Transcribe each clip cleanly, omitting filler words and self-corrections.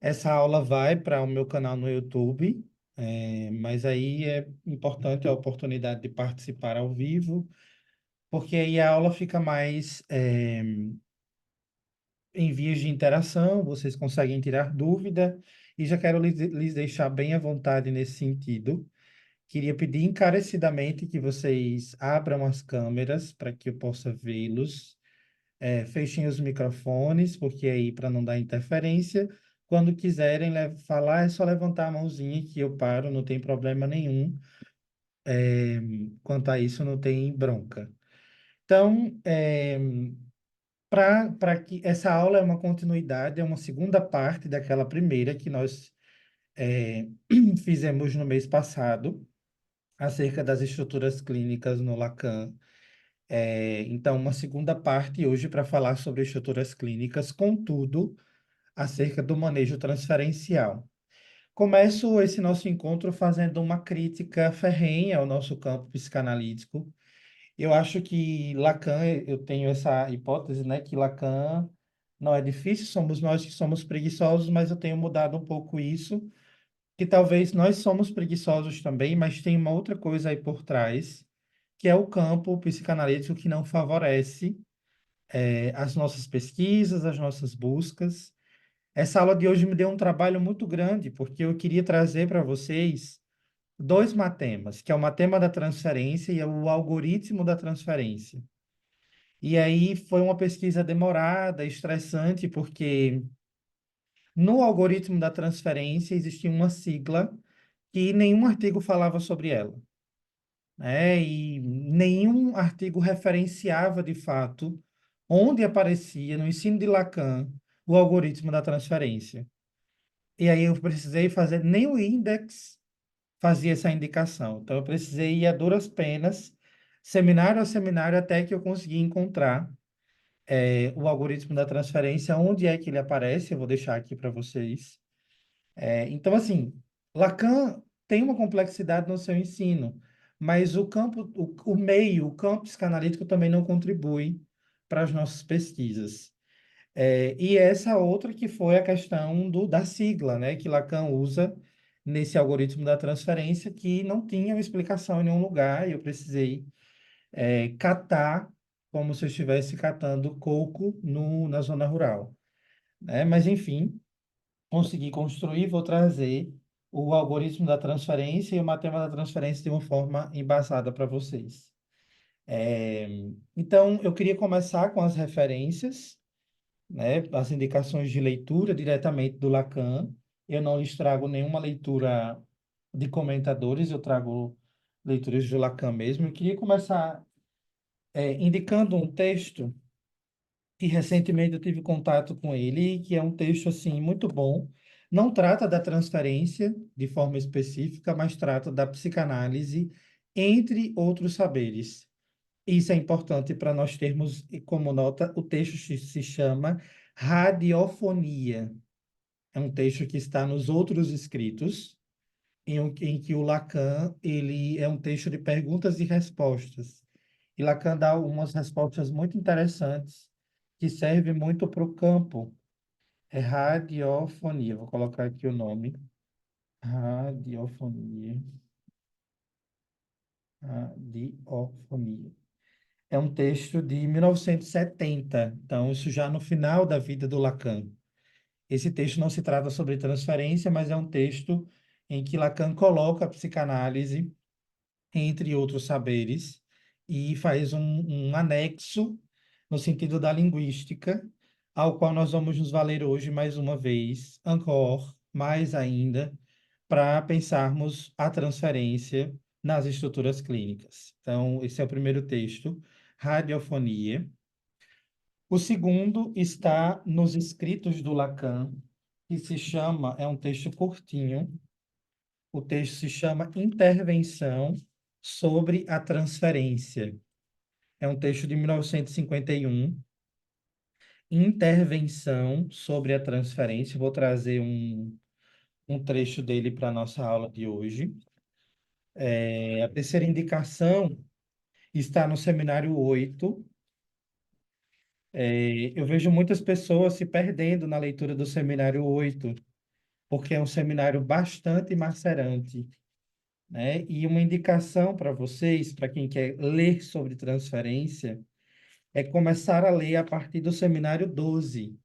Essa aula vai para o meu canal no YouTube, mas aí é importante a oportunidade de participar ao vivo, porque aí a aula fica mais em vias de interação, vocês conseguem tirar dúvida, e já quero lhes deixar bem à vontade nesse sentido. Queria pedir encarecidamente que vocês abram as câmeras para que eu possa vê-los. Fechem os microfones, porque aí para não dar interferência. Quando quiserem falar, é só levantar a mãozinha que eu paro, não tem problema nenhum. Quanto a isso, não tem bronca. Então, para que essa aula é uma continuidade, é uma segunda parte daquela primeira que nós fizemos no mês passado, acerca das estruturas clínicas no Lacan. Então, uma segunda parte hoje para falar sobre estruturas clínicas, contudo, acerca do manejo transferencial. Começo esse nosso encontro fazendo uma crítica ferrenha ao nosso campo psicanalítico. Eu acho que Lacan, eu tenho essa hipótese, né, que Lacan não é difícil, somos nós que somos preguiçosos, mas eu tenho mudado um pouco isso, que talvez nós somos preguiçosos também, mas tem uma outra coisa aí por trás, que é o campo psicanalítico que não favorece, as nossas pesquisas, as nossas buscas. Essa aula de hoje me deu um trabalho muito grande, porque eu queria trazer para vocês dois matemas, que é o matema da transferência e o algoritmo da transferência. E aí foi uma pesquisa demorada, estressante, porque no algoritmo da transferência existia uma sigla que nenhum artigo falava sobre ela, né? E nenhum artigo referenciava de fato onde aparecia no ensino de Lacan o algoritmo da transferência. E aí eu precisei fazer, nem o index fazia essa indicação. Então eu precisei ir a duras penas, seminário a seminário, até que eu consegui encontrar o algoritmo da transferência, onde é que ele aparece, eu vou deixar aqui para vocês. Então, assim, Lacan tem uma complexidade no seu ensino, mas o campo, o meio, o campo psicanalítico também não contribui para as nossas pesquisas. E essa outra que foi a questão da sigla, né, que Lacan usa nesse algoritmo da transferência, que não tinha uma explicação em nenhum lugar, e eu precisei catar como se eu estivesse catando coco na zona rural, né? Mas, enfim, consegui construir, vou trazer o algoritmo da transferência e o matema da transferência de uma forma embasada para vocês. É, então, eu queria começar com as referências, né, as indicações de leitura diretamente do Lacan. Eu não lhes trago nenhuma leitura de comentadores, eu trago leituras do Lacan mesmo. Eu queria começar indicando um texto que recentemente eu tive contato com ele, que é um texto assim muito bom. Não trata da transferência de forma específica, mas trata da psicanálise, entre outros saberes. Isso é importante para nós termos como nota, o texto se chama Radiofonia. É um texto que está nos outros escritos, em que o Lacan, ele é um texto de perguntas e respostas. E Lacan dá umas respostas muito interessantes, que servem muito para o campo. É radiofonia. Vou colocar aqui o nome. Radiofonia. Radiofonia. É um texto de 1970, então isso já no final da vida do Lacan. Esse texto não se trata sobre transferência, mas é um texto em que Lacan coloca a psicanálise entre outros saberes e faz um anexo no sentido da linguística, ao qual nós vamos nos valer hoje mais uma vez, encore, mais ainda, para pensarmos a transferência nas estruturas clínicas. Então, esse é o primeiro texto, Radiofonia. O segundo está nos escritos do Lacan, que se chama, é um texto curtinho, o texto se chama Intervenção sobre a Transferência. É um texto de 1951. Intervenção sobre a transferência. Vou trazer um trecho dele para a nossa aula de hoje. A terceira indicação está no seminário 8. Eu vejo muitas pessoas se perdendo na leitura do seminário 8. porque é um seminário bastante macerante, né? E uma indicação para vocês, para quem quer ler sobre transferência, é começar a ler a partir do seminário 12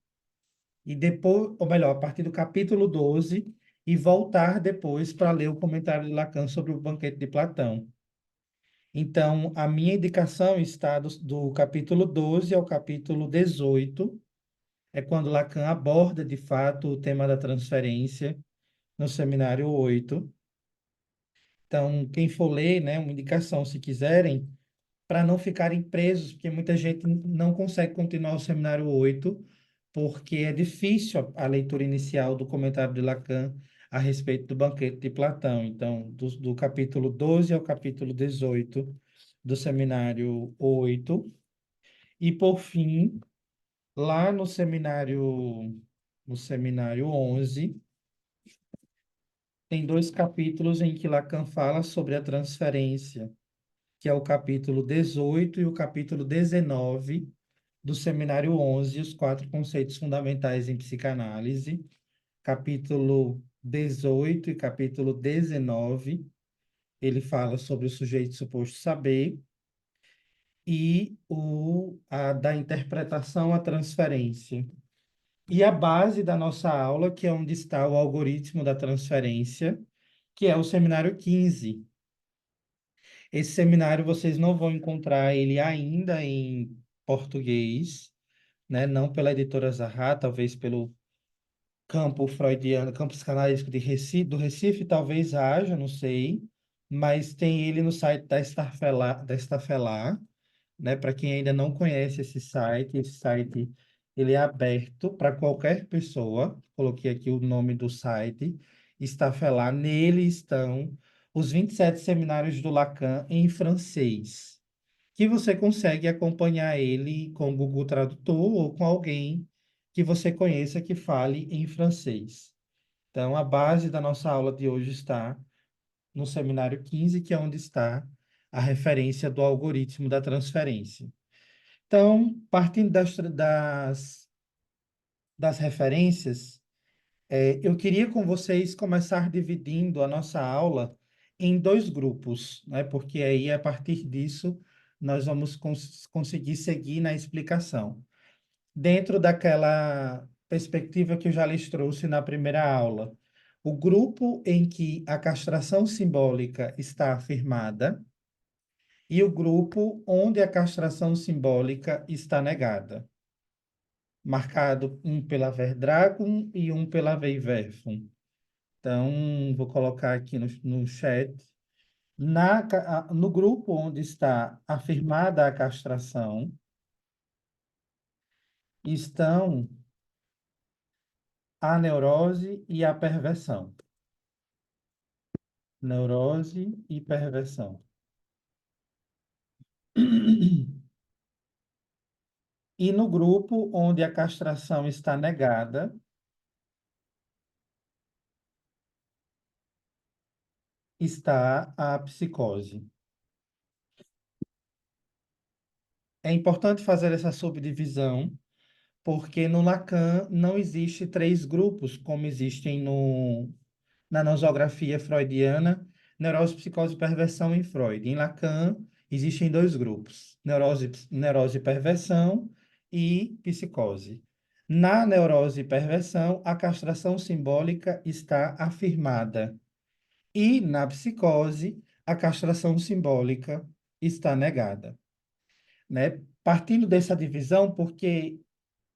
e depois, ou melhor, a partir do capítulo 12 e voltar depois para ler o comentário de Lacan sobre o banquete de Platão. Então, a minha indicação está do capítulo 12 ao capítulo 18, é quando Lacan aborda, de fato, o tema da transferência no seminário 8. Então, quem for ler, né, uma indicação, se quiserem, para não ficarem presos, porque muita gente não consegue continuar o seminário 8 porque é difícil a leitura inicial do comentário de Lacan a respeito do banquete de Platão. Então, do capítulo 12 ao capítulo 18 do seminário 8. E, por fim, lá no seminário 11, tem dois capítulos em que Lacan fala sobre a transferência, que é o capítulo 18 e o capítulo 19 do seminário 11, os quatro conceitos fundamentais em psicanálise. Capítulo 18 e capítulo 19, ele fala sobre o sujeito suposto saber e da interpretação à transferência. E a base da nossa aula, que é onde está o algoritmo da transferência, que é o seminário 15. Esse seminário vocês não vão encontrar ele ainda em português, né? Não pela editora Zahar, talvez pelo campo freudiano, campo psicanalítico do Recife, talvez haja, não sei, mas tem ele no site da Stafelar, né? Para quem ainda não conhece esse site ele é aberto para qualquer pessoa. Coloquei aqui o nome do site, Stafelar. Nele estão os 27 seminários do Lacan em francês, que você consegue acompanhar ele com o Google Tradutor ou com alguém que você conheça que fale em francês. Então, a base da nossa aula de hoje está no seminário 15, que é onde está a referência do algoritmo da transferência. Então, partindo das referências, eu queria com vocês começar dividindo a nossa aula em dois grupos, né? Porque aí, a partir disso, nós vamos conseguir seguir na explicação. Dentro daquela perspectiva que eu já lhes trouxe na primeira aula, o grupo em que a castração simbólica está afirmada e o grupo onde a castração simbólica está negada, marcado um pela Verdragon e um pela Weywerfung. Então, vou colocar aqui no chat. No grupo onde está afirmada a castração, estão a neurose e a perversão. Neurose e perversão. E no grupo onde a castração está negada, está a psicose. É importante fazer essa subdivisão, porque no Lacan não existe três grupos, como existem na nosografia freudiana, neurose, psicose e perversão em Freud. Em Lacan, existem dois grupos, neurose e perversão e psicose. Na neurose e perversão, a castração simbólica está afirmada. E na psicose, a castração simbólica está negada, né? Partindo dessa divisão, porque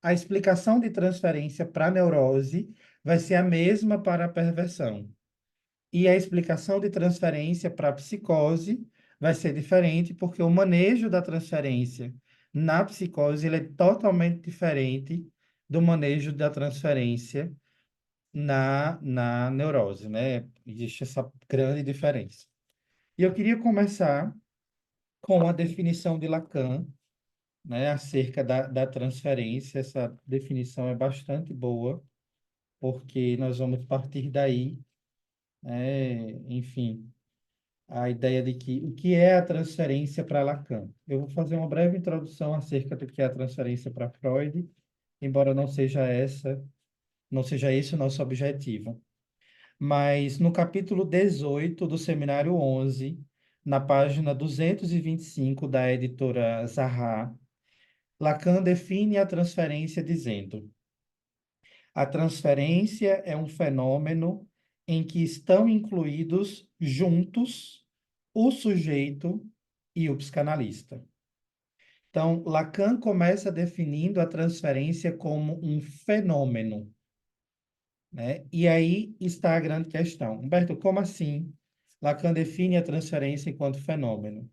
a explicação de transferência para a neurose vai ser a mesma para a perversão. E a explicação de transferência para a psicose vai ser diferente, porque o manejo da transferência na psicose ele é totalmente diferente do manejo da transferência na neurose, né? Existe essa grande diferença. E eu queria começar com a definição de Lacan, né, acerca da transferência. Essa definição é bastante boa, porque nós vamos partir daí, né, enfim, a ideia de que o que é a transferência para Lacan. Eu vou fazer uma breve introdução acerca do que é a transferência para Freud, embora não seja esse o nosso objetivo. Mas no capítulo 18 do Seminário 11, na página 225 da editora Zaha, Lacan define a transferência dizendo: a transferência é um fenômeno em que estão incluídos juntos o sujeito e o psicanalista. Então, Lacan começa definindo a transferência como um fenômeno, né? E aí está a grande questão. Humberto, como assim Lacan define a transferência enquanto fenômeno?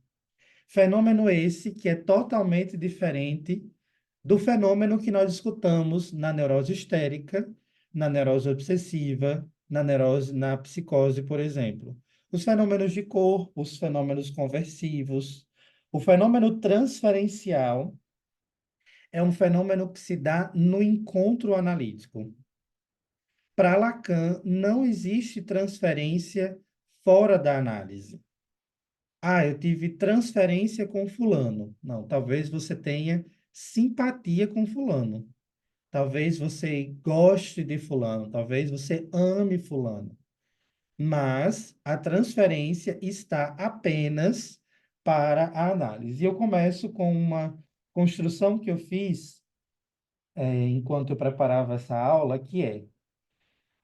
Fenômeno esse que é totalmente diferente do fenômeno que nós escutamos na neurose histérica, na neurose obsessiva, na psicose, por exemplo. Os fenômenos de corpo, os fenômenos conversivos. O fenômeno transferencial é um fenômeno que se dá no encontro analítico. Para Lacan, não existe transferência fora da análise. Ah, eu tive transferência com fulano. Não, talvez você tenha simpatia com fulano. Talvez você goste de fulano, talvez você ame fulano. Mas a transferência está apenas para a análise. E eu começo com uma construção que eu fiz enquanto eu preparava essa aula, que é: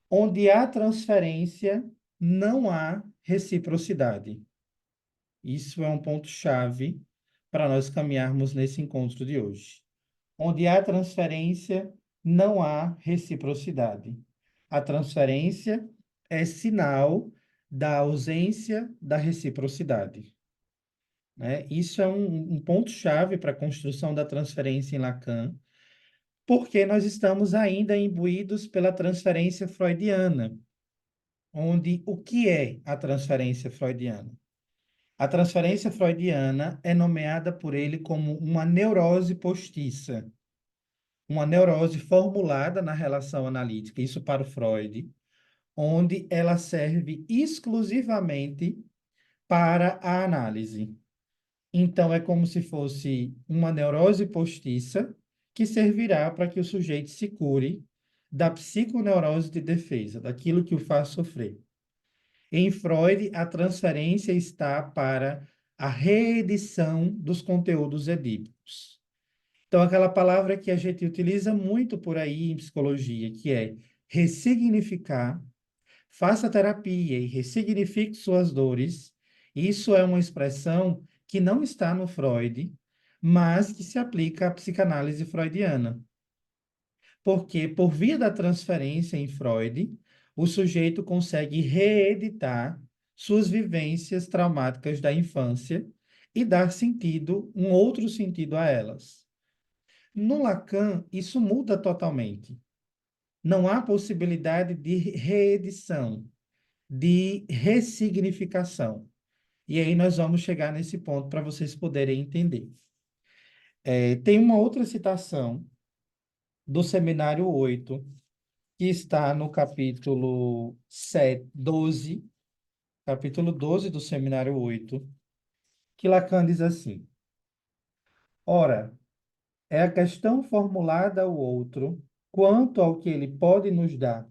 onde há transferência, não há reciprocidade. Isso é um ponto-chave para nós caminharmos nesse encontro de hoje. Onde há transferência, não há reciprocidade. A transferência é sinal da ausência da reciprocidade, né? Isso é um ponto-chave para a construção da transferência em Lacan, porque nós estamos ainda imbuídos pela transferência freudiana, onde o que é a transferência freudiana? A transferência freudiana é nomeada por ele como uma neurose postiça, uma neurose formulada na relação analítica, isso para o Freud, onde ela serve exclusivamente para a análise. Então, é como se fosse uma neurose postiça que servirá para que o sujeito se cure da psiconeurose de defesa, daquilo que o faz sofrer. Em Freud, a transferência está para a reedição dos conteúdos edípicos. Então, aquela palavra que a gente utiliza muito por aí em psicologia, que é ressignificar, faça terapia e ressignifique suas dores. Isso é uma expressão que não está no Freud, mas que se aplica à psicanálise freudiana. Porque, por via da transferência em Freud, o sujeito consegue reeditar suas vivências traumáticas da infância e dar sentido, um outro sentido a elas. No Lacan, isso muda totalmente. Não há possibilidade de reedição, de ressignificação. E aí nós vamos chegar nesse ponto para vocês poderem entender. Tem uma outra citação do Seminário 8 que está no capítulo 7, 12, capítulo 12 do Seminário 8, que Lacan diz assim: ora, é a questão formulada ao outro quanto ao que ele pode nos dar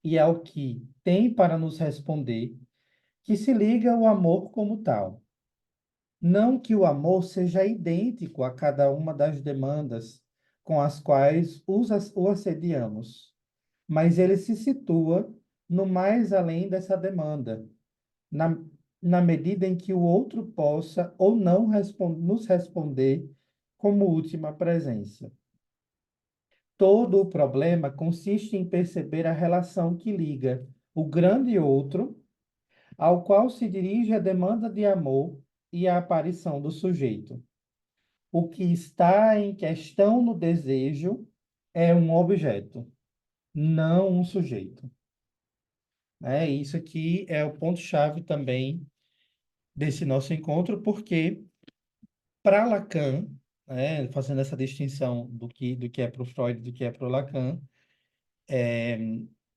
e ao que tem para nos responder, que se liga o amor como tal. Não que o amor seja idêntico a cada uma das demandas com as quais o assediamos, mas ele se situa no mais além dessa demanda, na, na medida em que o outro possa ou não nos responder como última presença. Todo o problema consiste em perceber a relação que liga o grande outro, ao qual se dirige a demanda de amor e a aparição do sujeito. O que está em questão no desejo é um objeto, não um sujeito. Isso aqui é o ponto-chave também desse nosso encontro, porque para Lacan, fazendo essa distinção do que é para o Freud e do que é para o Lacan, é,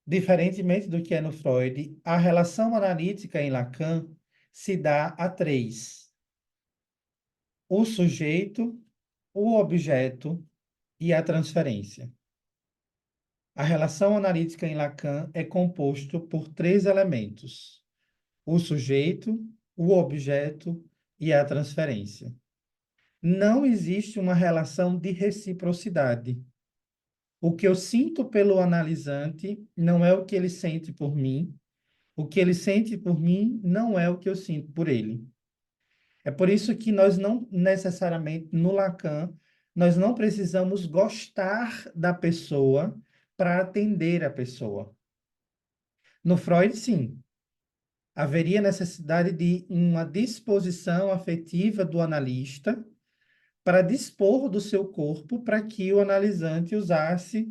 diferentemente do que é no Freud, a relação analítica em Lacan se dá a três: o sujeito, o objeto e a transferência. A relação analítica em Lacan é composto por três elementos: o sujeito, o objeto e a transferência. Não existe uma relação de reciprocidade. O que eu sinto pelo analisante não é o que ele sente por mim. O que ele sente por mim não é o que eu sinto por ele. É por isso que nós não necessariamente, no Lacan, nós não precisamos gostar da pessoa para atender a pessoa. No Freud, sim. Haveria necessidade de uma disposição afetiva do analista para dispor do seu corpo para que o analisante usasse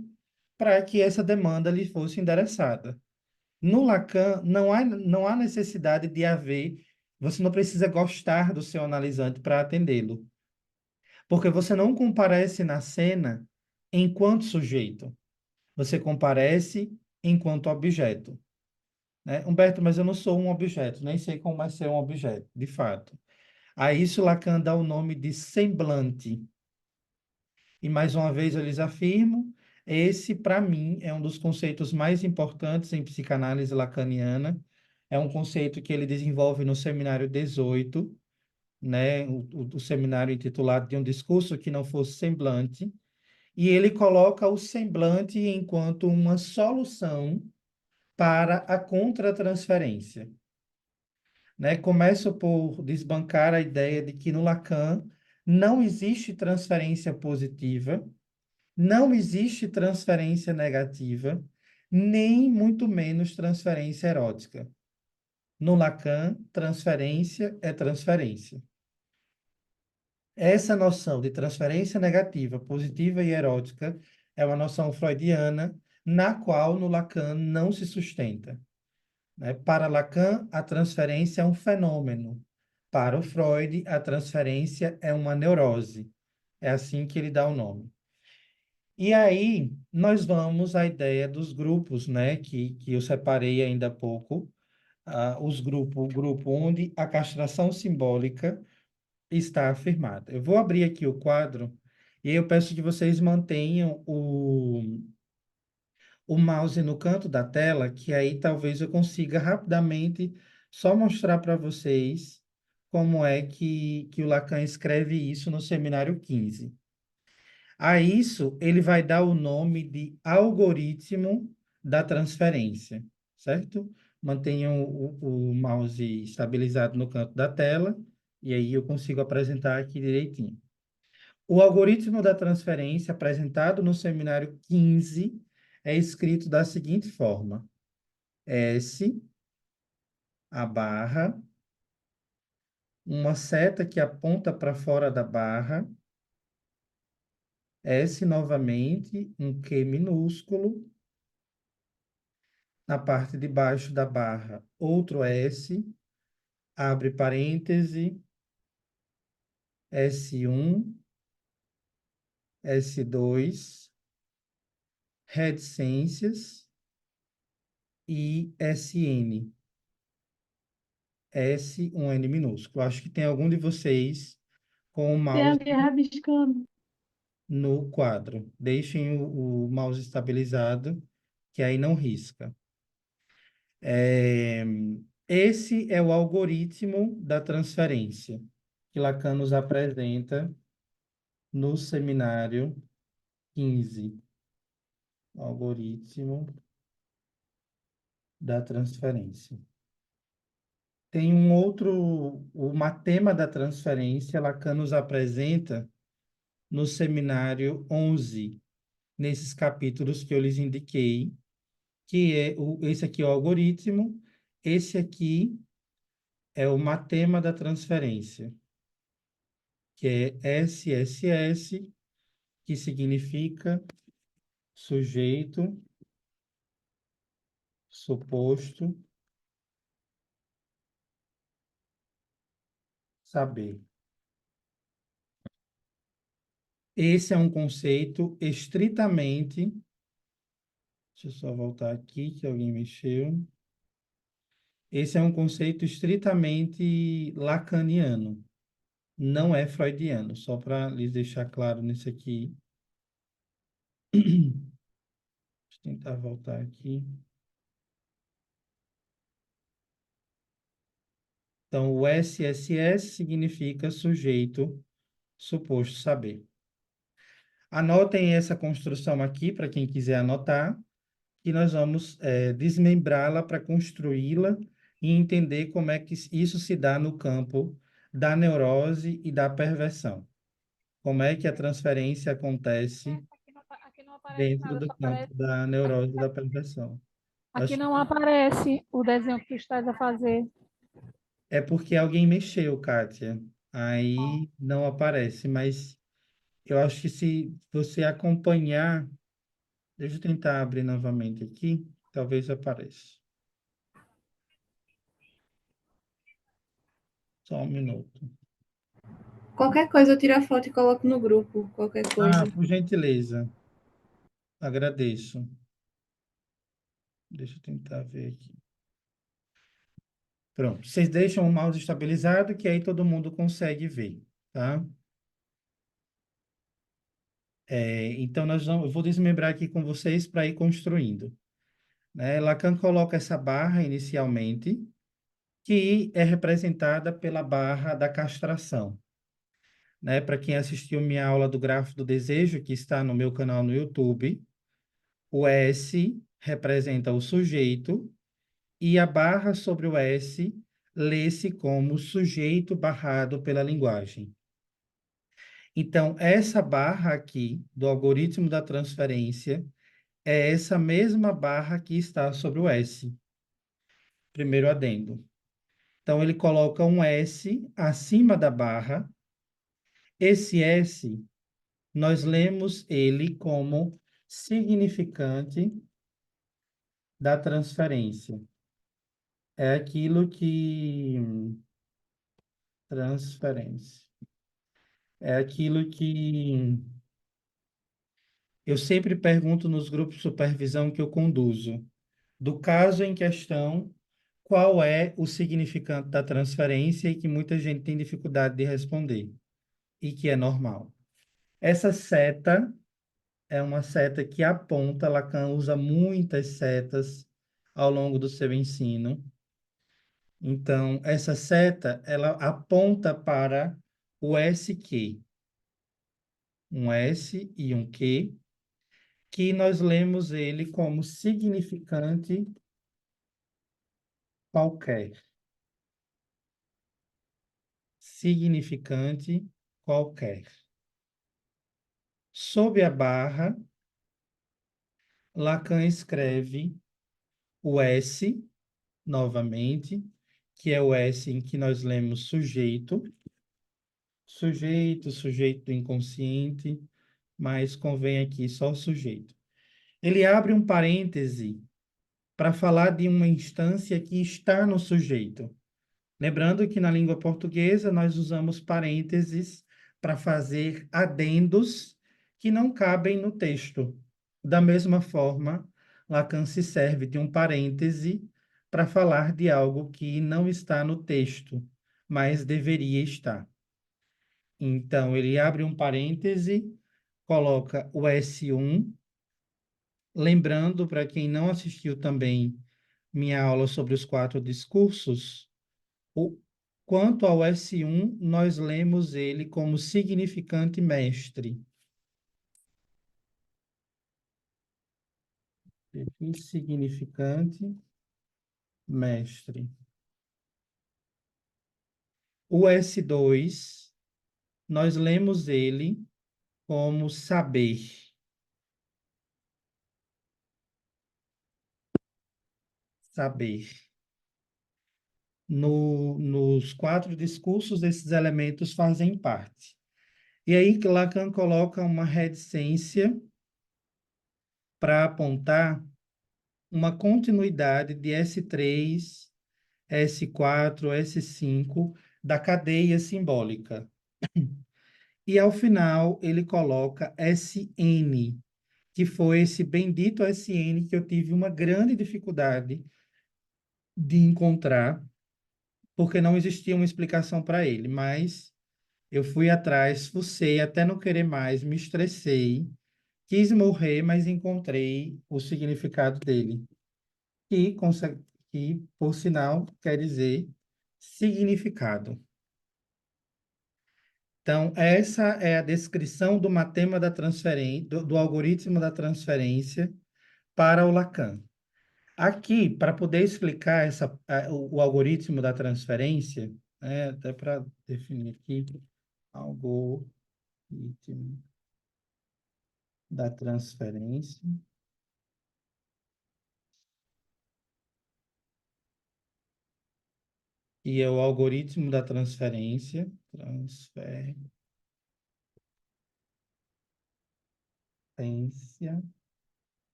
para que essa demanda lhe fosse endereçada. No Lacan, não há necessidade de haver, você não precisa gostar do seu analisante para atendê-lo, porque você não comparece na cena enquanto sujeito, você comparece enquanto objeto, né? Humberto, mas eu não sou um objeto, nem sei como é ser um objeto, de fato. A isso Lacan dá o nome de semblante. E mais uma vez eu lhes afirmo, esse, para mim, é um dos conceitos mais importantes em psicanálise lacaniana. É um conceito que ele desenvolve no seminário 18, né? O seminário intitulado De um Discurso que Não Fosse Semblante. E ele coloca o semblante enquanto uma solução para a contratransferência, né? Começo por desbancar a ideia de que no Lacan não existe transferência positiva, não existe transferência negativa, nem muito menos transferência erótica. No Lacan, transferência é transferência. Essa noção de transferência negativa, positiva e erótica é uma noção freudiana na qual no Lacan não se sustenta, né? Para Lacan, a transferência é um fenômeno. Para o Freud, a transferência é uma neurose. É assim que ele dá o nome. E aí, nós vamos à ideia dos grupos, né, que eu separei ainda há pouco, o grupo onde a castração simbólica está afirmada. Eu vou abrir aqui o quadro e eu peço que vocês mantenham o mouse no canto da tela, que aí talvez eu consiga rapidamente só mostrar para vocês como é que o Lacan escreve isso no seminário 15. A isso, ele vai dar o nome de algoritmo da transferência, certo? Mantenham o mouse estabilizado no canto da tela, e aí eu consigo apresentar aqui direitinho. O algoritmo da transferência, apresentado no seminário 15, é escrito da seguinte forma: S, a barra, uma seta que aponta para fora da barra, S novamente, um Q minúsculo, na parte de baixo da barra, outro S, abre parêntese, S1, S2, reticências e SN, S, um N minúsculo. Acho que tem algum de vocês com o Tem mouse alguém rabiscando. no quadro. Deixem o mouse estabilizado, que aí não risca. É, esse é o algoritmo da transferência que Lacan nos apresenta no seminário 15, algoritmo da transferência. Tem um outro, o matema da transferência, Lacan nos apresenta no seminário 11, nesses capítulos que eu lhes indiquei, que esse aqui é o algoritmo, esse aqui é o matema da transferência, que é SSS, que significa sujeito, suposto, saber. Esse é um conceito estritamente. Deixa eu só voltar aqui, que alguém mexeu. Esse é um conceito estritamente lacaniano, não é freudiano, só para lhes deixar claro nisso aqui. tentar voltar aqui. Então, o SSS significa sujeito suposto saber. Anotem essa construção aqui, para quem quiser anotar, e nós vamos desmembrá-la para construí-la e entender como é que isso se dá no campo da neurose e da perversão. Como é que a transferência acontece Aqui não aparece dentro nada, do só campo aparece. da neurose e da perversão. Aqui Nós não aparece o desenho que tu estás a fazer. É porque alguém mexeu, Kátia. Aí não aparece, mas eu acho que se você acompanhar, deixa eu tentar abrir novamente aqui, talvez apareça. Só um minuto. Qualquer coisa eu tiro a foto e coloco no grupo. Qualquer Ah, coisa. por gentileza, agradeço. Deixa eu tentar ver aqui. Pronto, vocês deixam o mouse estabilizado, que aí todo mundo consegue ver, tá? Então, eu vou desmembrar aqui com vocês para ir construindo, né? Lacan coloca essa barra inicialmente, que é representada pela barra da castração, né? Para quem assistiu minha aula do grafo do desejo, que está no meu canal no YouTube, o S representa o sujeito e a barra sobre o S lê-se como sujeito barrado pela linguagem. Então, essa barra aqui do algoritmo da transferência é essa mesma barra que está sobre o S. Primeiro adendo. Então, ele coloca um S acima da barra. Esse S, nós lemos ele como significante da transferência. É aquilo que. Transferência. É aquilo que eu sempre pergunto nos grupos de supervisão que eu conduzo. Do caso em questão, qual é o significante da transferência e que muita gente tem dificuldade de responder, e que é normal. Essa seta é uma seta que aponta, Lacan usa muitas setas ao longo do seu ensino. Então, essa seta, ela aponta para o SQ, um S e um Q, que nós lemos ele como significante qualquer. Significante qualquer. Sob a barra, Lacan escreve o S, novamente, que é o S em que nós lemos sujeito, sujeito do inconsciente, mas convém aqui só o sujeito. Ele abre um parêntese para falar de uma instância que está no sujeito. Lembrando que na língua portuguesa nós usamos parênteses para fazer adendos que não cabem no texto. Da mesma forma, Lacan se serve de um parêntese para falar de algo que não está no texto, mas deveria estar. Então, ele abre um parêntese, coloca o S1, lembrando para quem não assistiu também minha aula sobre os 4 discursos, o, quanto ao S1, nós lemos ele como significante mestre. Significante mestre. O S2, nós lemos ele como saber. Saber. Nos 4 discursos, esses elementos fazem parte. E aí, Lacan coloca uma reticência para apontar uma continuidade de S3, S4, S5 da cadeia simbólica. E ao final ele coloca SN, que foi esse bendito SN que eu tive uma grande dificuldade de encontrar, porque não existia uma explicação para ele, mas eu fui atrás, fucei até não querer mais, me estressei Quis morrer, mas encontrei o significado dele. Que, que, por sinal, quer dizer significado. Então, essa é a descrição do matema da transferência, do algoritmo da transferência para o Lacan. Aqui, para poder explicar o algoritmo da transferência, até para definir aqui, algoritmo da transferência. E é o algoritmo da transferência. Transferência.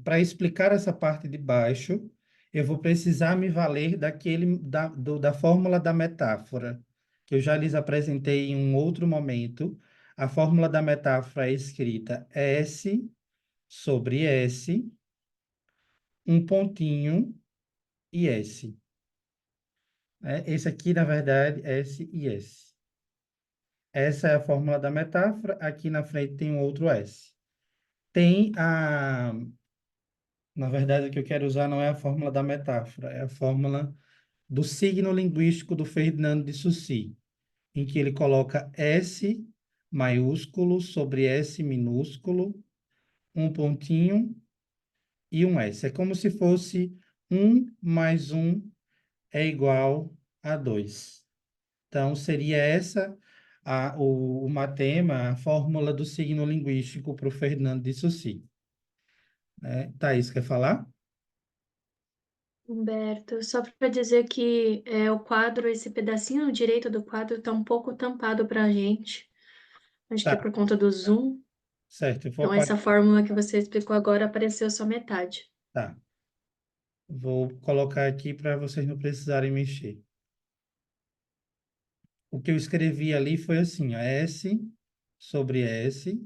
Para explicar essa parte de baixo, eu vou precisar me valer da fórmula da metáfora, que eu já lhes apresentei em um outro momento. A fórmula da metáfora é escrita S sobre S, um pontinho e S. Esse aqui, na verdade, S e S. Essa é a fórmula da metáfora. Aqui na frente tem um outro S. Na verdade, o que eu quero usar não é a fórmula da metáfora, é a fórmula do signo linguístico do Ferdinand de Saussure, em que ele coloca S maiúsculo sobre S minúsculo, um pontinho e um S. É como se fosse 1 mais 1 é igual a 2. Então, seria essa o matema, a fórmula do signo linguístico para o Ferdinand de Saussure. Thaís, quer falar? Humberto, só para dizer que o quadro, esse pedacinho direito do quadro está um pouco tampado para a gente. Acho que é Tá, por conta do zoom. certo. Eu vou Então, essa apagar. fórmula que você explicou agora apareceu só metade. Tá. Vou colocar aqui para vocês não precisarem mexer. O que eu escrevi ali foi assim, ó, S sobre S,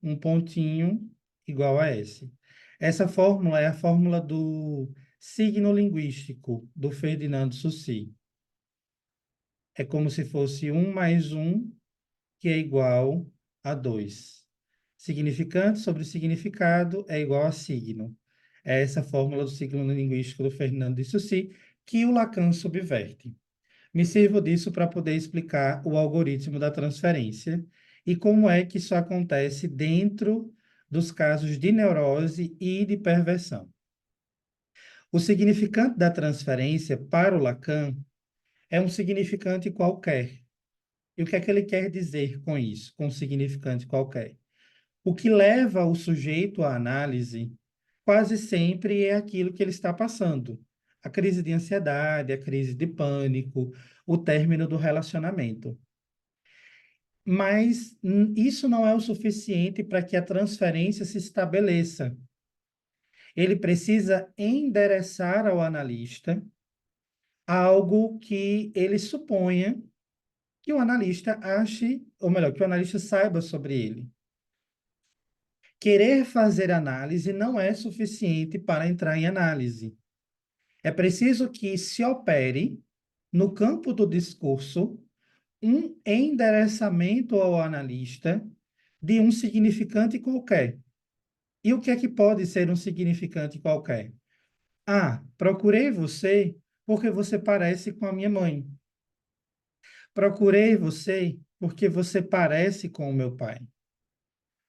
um pontinho igual a S. Essa fórmula é a fórmula do signo linguístico do Ferdinand Saussure. É como se fosse 1 mais 1, que é igual a 2. Significante sobre significado é igual a signo. É essa fórmula do signo linguístico do Ferdinand de Saussure que o Lacan subverte. Me sirvo disso para poder explicar o algoritmo da transferência e como é que isso acontece dentro dos casos de neurose e de perversão. O significante da transferência para o Lacan é um significante qualquer. E o que é que ele quer dizer com isso, com um significante qualquer? O que leva o sujeito à análise quase sempre é aquilo que ele está passando. A crise de ansiedade, a crise de pânico, o término do relacionamento. Mas isso não é o suficiente para que a transferência se estabeleça. Ele precisa endereçar ao analista algo que ele suponha que o analista ache, ou melhor, que o analista saiba sobre ele. Querer fazer análise não é suficiente para entrar em análise. É preciso que se opere, no campo do discurso, um endereçamento ao analista de um significante qualquer. E o que é que pode ser um significante qualquer? Procurei você porque você parece com a minha mãe. Procurei você porque você parece com o meu pai.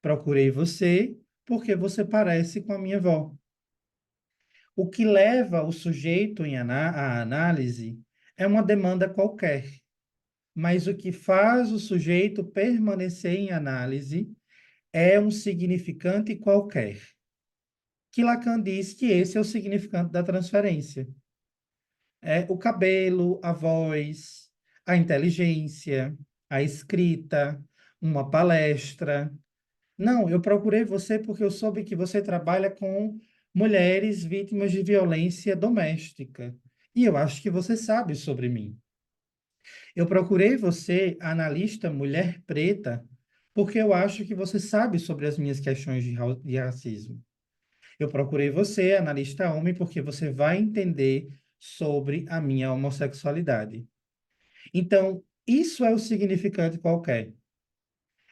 Procurei você porque você parece com a minha avó. O que leva o sujeito à análise é uma demanda qualquer, mas o que faz o sujeito permanecer em análise é um significante qualquer. Que Lacan diz que esse é o significante da transferência. É o cabelo, a voz, a inteligência, a escrita, uma palestra. Não, eu procurei você porque eu soube que você trabalha com mulheres vítimas de violência doméstica. E eu acho que você sabe sobre mim. Eu procurei você, analista mulher preta, porque eu acho que você sabe sobre as minhas questões de racismo. Eu procurei você, analista homem, porque você vai entender sobre a minha homossexualidade. Então, isso é o significante qualquer.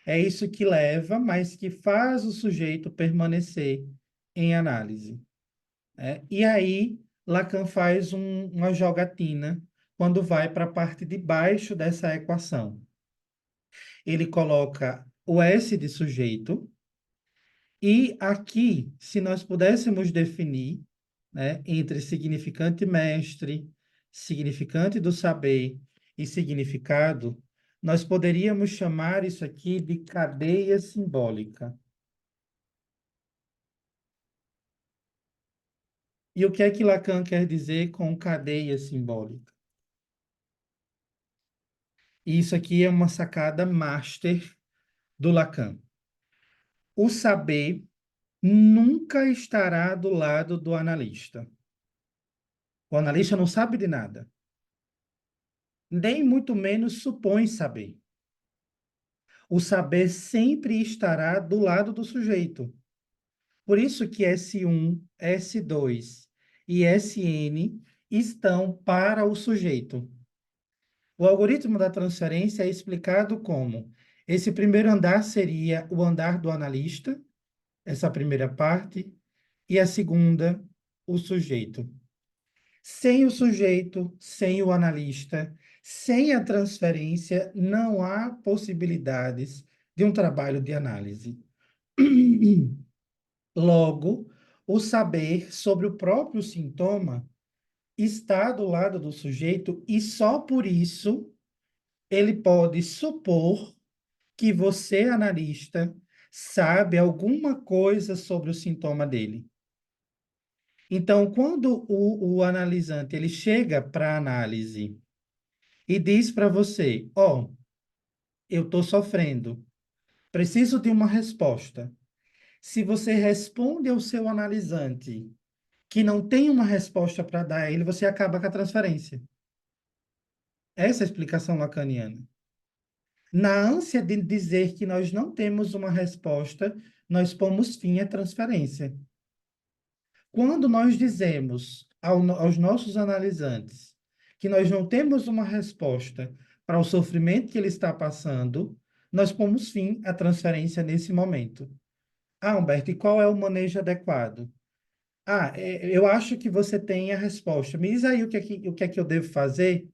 É isso que leva, mas que faz o sujeito permanecer em análise, né? E aí, Lacan faz uma jogatina quando vai para a parte de baixo dessa equação. Ele coloca o S de sujeito, e aqui, se nós pudéssemos definir, né, entre significante mestre, significante do saber e significado, nós poderíamos chamar isso aqui de cadeia simbólica. E o que é que Lacan quer dizer com cadeia simbólica? Isso aqui é uma sacada master do Lacan. O saber nunca estará do lado do analista. O analista não sabe de nada, nem muito menos supõe saber. O saber sempre estará do lado do sujeito. Por isso que S1, S2 e Sn estão para o sujeito. O algoritmo da transferência é explicado como: esse primeiro andar seria o andar do analista, essa primeira parte, e a segunda, o sujeito. Sem o sujeito, sem o analista, sem a transferência, não há possibilidades de um trabalho de análise. Logo, o saber sobre o próprio sintoma está do lado do sujeito e só por isso ele pode supor que você, analista, sabe alguma coisa sobre o sintoma dele. Então, quando o analisante ele chega para a análise e diz para você, ó, eu estou sofrendo, preciso de uma resposta. Se você responde ao seu analisante que não tem uma resposta para dar a ele, você acaba com a transferência. Essa é a explicação lacaniana. Na ânsia de dizer que nós não temos uma resposta, nós pomos fim à transferência. Quando nós dizemos aos nossos analisantes que nós não temos uma resposta para o sofrimento que ele está passando, nós pomos fim à transferência nesse momento. Ah, Humberto, e qual é o manejo adequado? Ah, eu acho que você tem a resposta. Me diz aí o que é que eu devo fazer?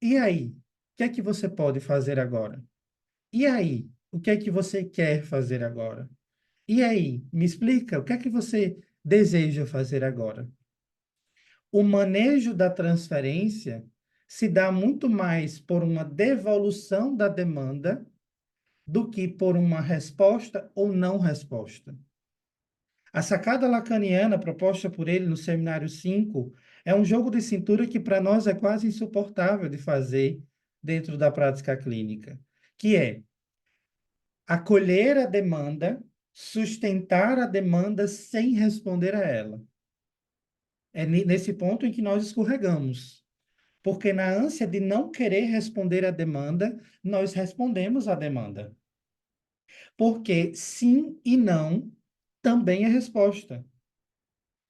E aí? O que é que você pode fazer agora? E aí? O que é que você quer fazer agora? E aí? Me explica, o que é que você deseja fazer agora? O manejo da transferência se dá muito mais por uma devolução da demanda do que por uma resposta ou não resposta. A sacada lacaniana proposta por ele no Seminário 5 é um jogo de cintura que para nós é quase insuportável de fazer dentro da prática clínica, que é acolher a demanda, sustentar a demanda sem responder a ela. É nesse ponto em que nós escorregamos. Porque na ânsia de não querer responder à demanda, nós respondemos à demanda. Porque sim e não também é resposta.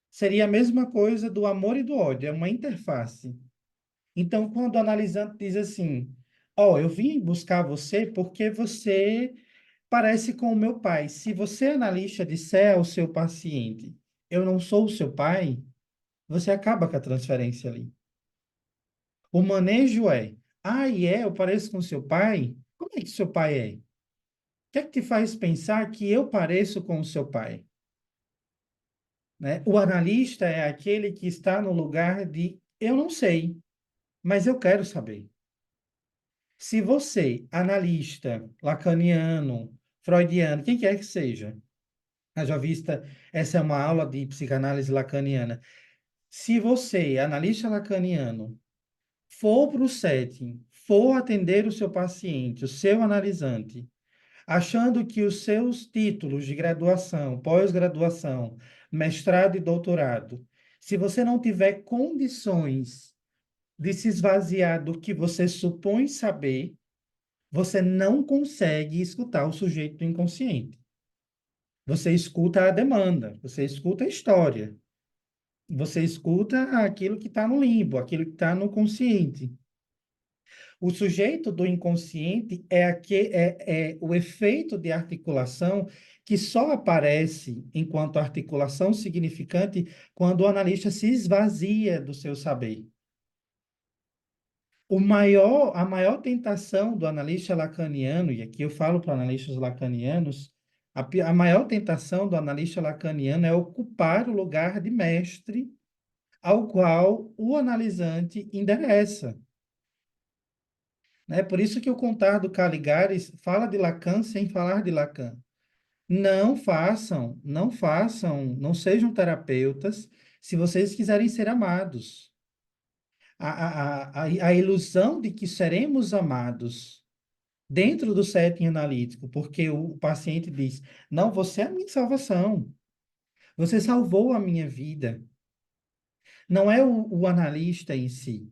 Seria a mesma coisa do amor e do ódio, é uma interface. Então, quando o analisante diz assim, ó, eu vim buscar você porque você parece com o meu pai. Se você, analista, disser ao seu paciente, eu não sou o seu pai, você acaba com a transferência ali. O manejo é, eu pareço com seu pai? Como é que seu pai é? O que é que te faz pensar que eu pareço com o seu pai? Né? O analista é aquele que está no lugar de, eu não sei, mas eu quero saber. Se você, analista, lacaniano, freudiano, quem quer que seja, haja vista, essa é uma aula de psicanálise lacaniana. Se você, analista lacaniano, for para o setting, for atender o seu paciente, o seu analisante, achando que os seus títulos de graduação, pós-graduação, mestrado e doutorado, se você não tiver condições de se esvaziar do que você supõe saber, você não consegue escutar o sujeito do inconsciente. Você escuta a demanda, você escuta a história, você escuta aquilo que está no limbo, aquilo que está no consciente. O sujeito do inconsciente é o efeito de articulação que só aparece enquanto articulação significante quando o analista se esvazia do seu saber. A maior tentação do analista lacaniano, e aqui eu falo para analistas lacanianos, a maior tentação do analista lacaniano é ocupar o lugar de mestre ao qual o analisante endereça. Por isso que o Contar do Caligares fala de Lacan sem falar de Lacan. Não sejam terapeutas se vocês quiserem ser amados. A ilusão de que seremos amados dentro do setting analítico, porque o paciente diz, não, você é a minha salvação, você salvou a minha vida. Não é o analista em si.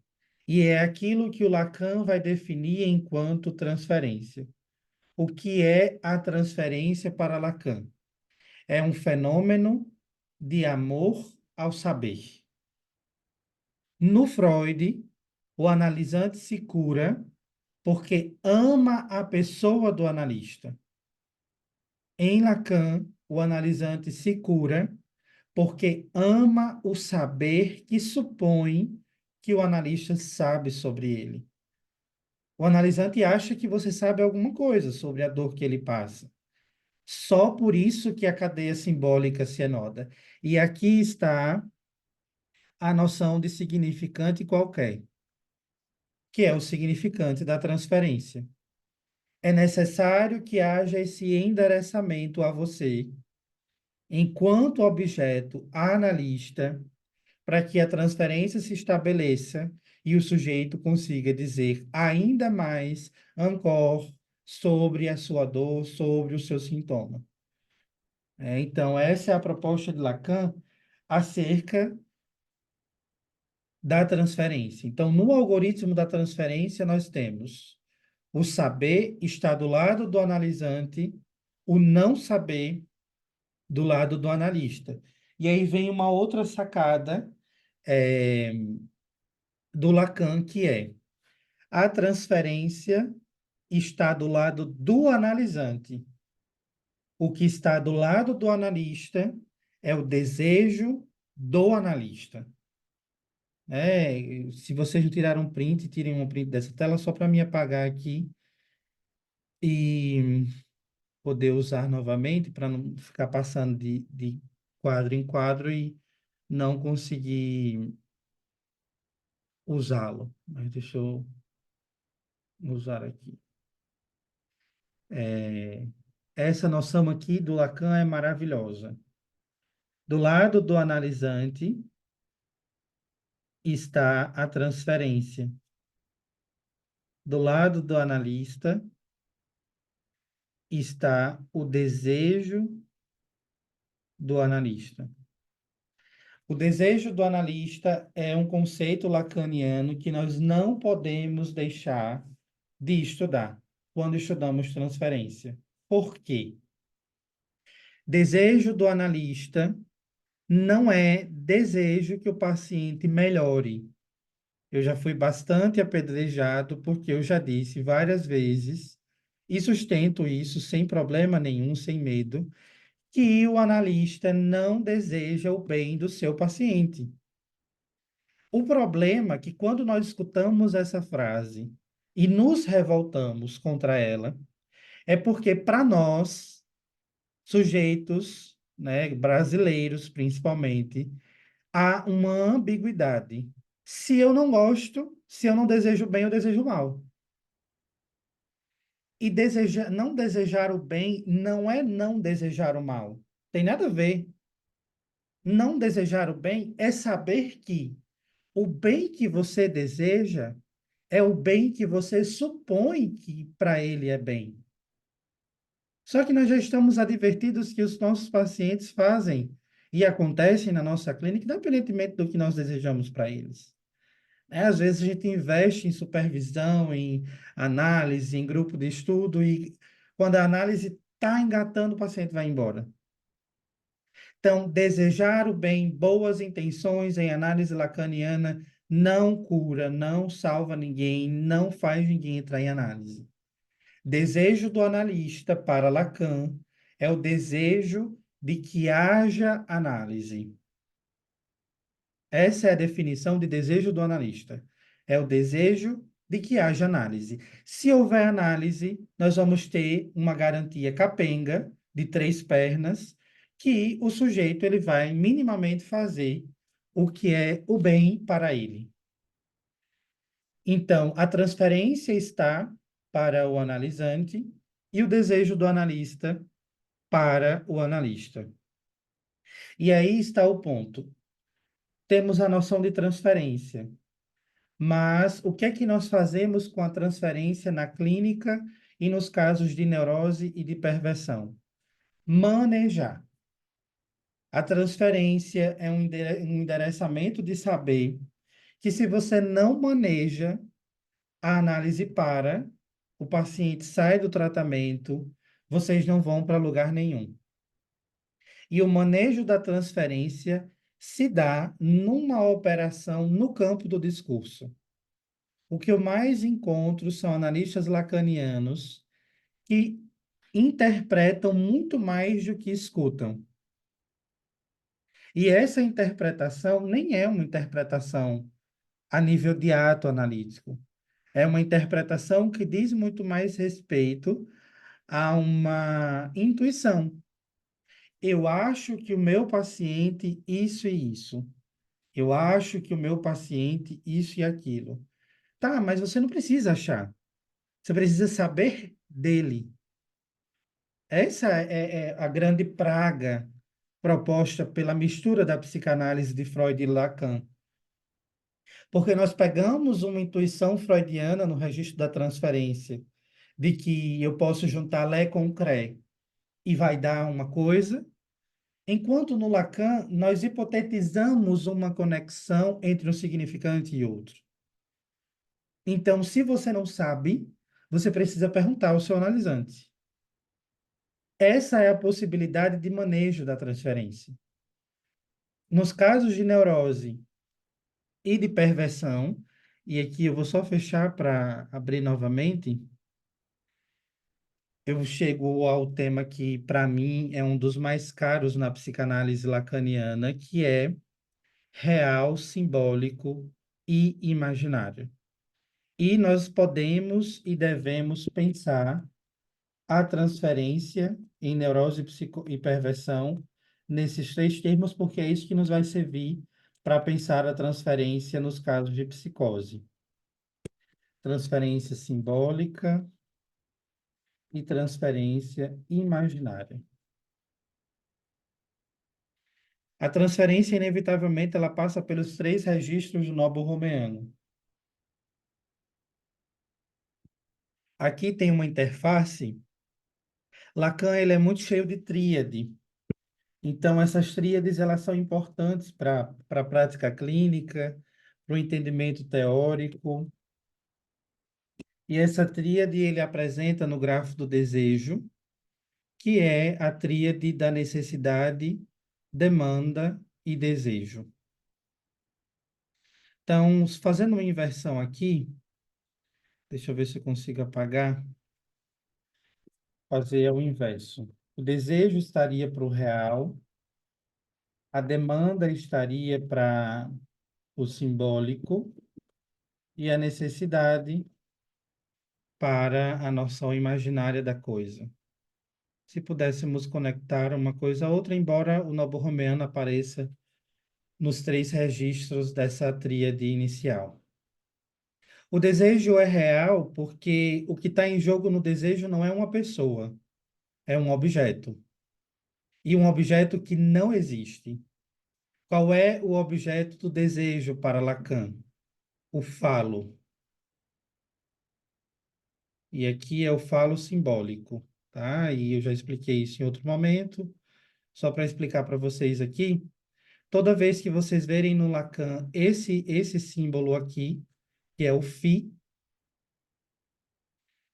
E é aquilo que o Lacan vai definir enquanto transferência. O que é a transferência para Lacan? É um fenômeno de amor ao saber. No Freud, o analisante se cura porque ama a pessoa do analista. Em Lacan, o analisante se cura porque ama o saber que supõe que o analista sabe sobre ele. O analisante acha que você sabe alguma coisa sobre a dor que ele passa. Só por isso que a cadeia simbólica se enoda. E aqui está a noção de significante qualquer, que é o significante da transferência. É necessário que haja esse endereçamento a você, enquanto objeto analista, para que a transferência se estabeleça e o sujeito consiga dizer ainda mais encore sobre a sua dor, sobre o seu sintoma. Então, essa é a proposta de Lacan acerca da transferência. Então, no algoritmo da transferência, nós temos o saber está do lado do analisante, o não saber do lado do analista. E aí vem uma outra sacada do Lacan, que é a transferência está do lado do analisante. O que está do lado do analista é o desejo do analista. Se vocês não tiraram um print, tirem um print dessa tela só para me apagar aqui e poder usar novamente, para não ficar passando de quadro em quadro e não conseguir usá-lo. Mas deixa eu usar aqui. Essa noção aqui do Lacan é maravilhosa. Do lado do analisante está a transferência. Do lado do analista está o desejo do analista. O desejo do analista é um conceito lacaniano que nós não podemos deixar de estudar quando estudamos transferência. Por quê? Desejo do analista não é desejo que o paciente melhore. Eu já fui bastante apedrejado porque eu já disse várias vezes, e sustento isso sem problema nenhum, sem medo, que o analista não deseja o bem do seu paciente. O problema é que quando nós escutamos essa frase e nos revoltamos contra ela, é porque para nós, sujeitos, brasileiros principalmente, há uma ambiguidade. Se eu não gosto, se eu não desejo bem, eu desejo mal. E não desejar o bem não é não desejar o mal. Tem nada a ver. Não desejar o bem é saber que o bem que você deseja é o bem que você supõe que para ele é bem. Só que nós já estamos advertidos que os nossos pacientes fazem e acontecem na nossa clínica, independentemente do que nós desejamos para eles. Às vezes a gente investe em supervisão, em análise, em grupo de estudo, e quando a análise está engatando, o paciente vai embora. Então, desejar o bem, boas intenções em análise lacaniana não cura, não salva ninguém, não faz ninguém entrar em análise. Desejo do analista para Lacan é o desejo de que haja análise. Essa é a definição de desejo do analista. É o desejo de que haja análise. Se houver análise, nós vamos ter uma garantia capenga de 3 pernas, que o sujeito ele vai minimamente fazer o que é o bem para ele. Então, a transferência está para o analisante e o desejo do analista para o analista. E aí está o ponto. Temos a noção de transferência, mas o que é que nós fazemos com a transferência na clínica e nos casos de neurose e de perversão? Manejar. A transferência é um endereçamento de saber que se você não maneja, a análise para, o paciente sai do tratamento, vocês não vão para lugar nenhum. E o manejo da transferência se dá numa operação no campo do discurso. O que eu mais encontro são analistas lacanianos que interpretam muito mais do que escutam. E essa interpretação nem é uma interpretação a nível de ato analítico. É uma interpretação que diz muito mais respeito a uma intuição. Eu acho que o meu paciente isso e isso. Eu acho que o meu paciente isso e aquilo. Tá, mas você não precisa achar. Você precisa saber dele. Essa é a grande praga proposta pela mistura da psicanálise de Freud e Lacan. Porque nós pegamos uma intuição freudiana no registro da transferência, de que eu posso juntar Lé com Cré e vai dar uma coisa, enquanto no Lacan nós hipotetizamos uma conexão entre um significante e outro. Então, se você não sabe, você precisa perguntar ao seu analisante. Essa é a possibilidade de manejo da transferência. Nos casos de neurose e de perversão, e aqui eu vou só fechar para abrir novamente, eu chego ao tema que, para mim, é um dos mais caros na psicanálise lacaniana, que é real, simbólico e imaginário. E nós podemos e devemos pensar a transferência em neurose e perversão nesses 3 termos, porque é isso que nos vai servir para pensar a transferência nos casos de psicose. Transferência simbólica e transferência imaginária. A transferência, inevitavelmente, ela passa pelos 3 registros do nobo-romeano. Aqui tem uma interface. Lacan ele é muito cheio de tríade. Então, essas tríades elas são importantes para a prática clínica, para o entendimento teórico. E essa tríade ele apresenta no grafo do desejo, que é a tríade da necessidade, demanda e desejo. Então, fazendo uma inversão aqui, deixa eu ver se eu consigo apagar, fazer o inverso. O desejo estaria para o real, a demanda estaria para o simbólico e a necessidade para a noção imaginária da coisa. Se pudéssemos conectar uma coisa a outra, embora o nobo-romeano apareça nos 3 registros dessa tríade inicial. O desejo é real porque o que está em jogo no desejo não é uma pessoa, é um objeto. E um objeto que não existe. Qual é o objeto do desejo para Lacan? O falo. E aqui é o falo simbólico, tá? E eu já expliquei isso em outro momento. Só para explicar para vocês aqui, toda vez que vocês verem no Lacan esse símbolo aqui, que é o φ,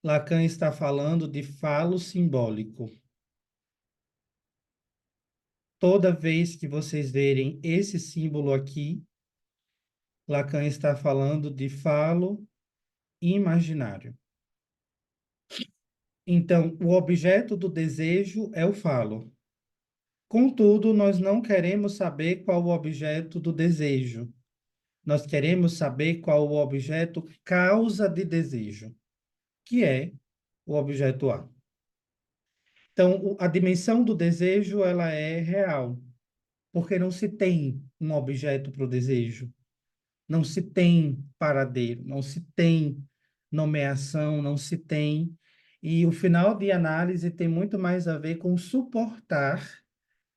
Lacan está falando de falo simbólico. Toda vez que vocês verem esse símbolo aqui, Lacan está falando de falo imaginário. Então, o objeto do desejo é o falo. Contudo, nós não queremos saber qual o objeto do desejo. Nós queremos saber qual o objeto causa de desejo, que é o objeto A. Então, a dimensão do desejo, ela é real, porque não se tem um objeto para o desejo, não se tem paradeiro, não se tem nomeação, não se tem. E o final de análise tem muito mais a ver com suportar,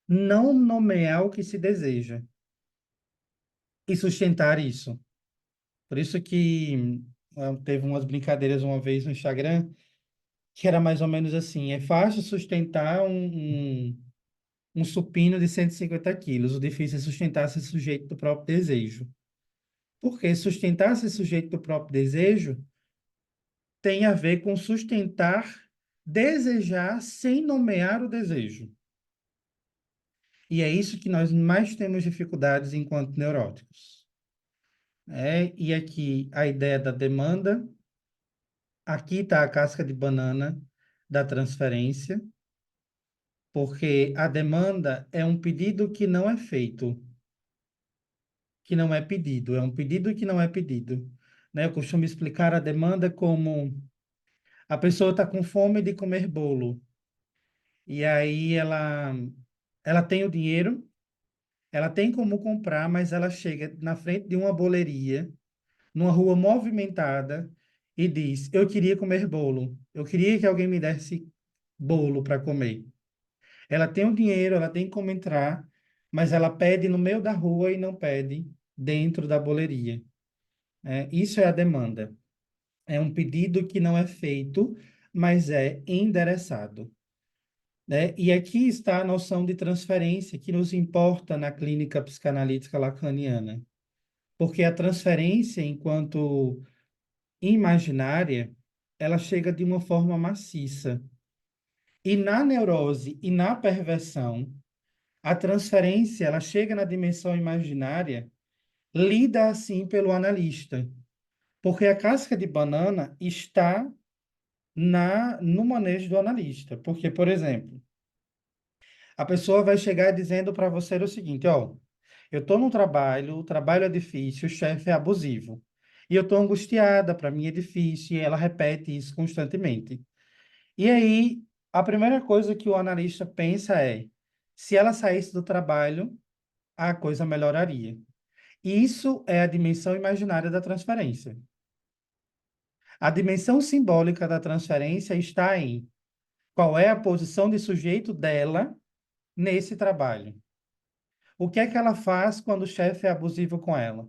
não nomear o que se deseja e sustentar isso. Por isso que teve umas brincadeiras uma vez no Instagram que era mais ou menos assim: é fácil sustentar um supino de 150 quilos, o difícil é sustentar esse sujeito do próprio desejo. Porque sustentar esse sujeito do próprio desejo tem a ver com sustentar, desejar sem nomear o desejo. E é isso que nós mais temos dificuldades enquanto neuróticos. E aqui a ideia da demanda, aqui está a casca de banana da transferência, porque a demanda é um pedido que não é feito, que não é pedido, é um pedido que não é pedido. Né? Eu costumo explicar a demanda como a pessoa está com fome de comer bolo, e aí ela tem o dinheiro, ela tem como comprar, mas ela chega na frente de uma boleria, numa rua movimentada, e diz: eu queria comer bolo, eu queria que alguém me desse bolo para comer. Ela tem o dinheiro, ela tem como entrar, mas ela pede no meio da rua e não pede dentro da boleria. Isso é a demanda. É um pedido que não é feito, mas é endereçado. Né? E aqui está a noção de transferência que nos importa na clínica psicanalítica lacaniana. Porque a transferência, enquanto imaginária, ela chega de uma forma maciça. E na neurose e na perversão, a transferência, ela chega na dimensão imaginária, lida assim pelo analista. Porque a casca de banana está no manejo do analista. Porque, por exemplo, a pessoa vai chegar dizendo para você o seguinte: ó, eu estou no trabalho, o trabalho é difícil, o chefe é abusivo. E eu estou angustiada, para mim é difícil, e ela repete isso constantemente. E aí, a primeira coisa que o analista pensa é: se ela saísse do trabalho, a coisa melhoraria. Isso é a dimensão imaginária da transferência. A dimensão simbólica da transferência está em qual é a posição de sujeito dela nesse trabalho. O que é que ela faz quando o chefe é abusivo com ela?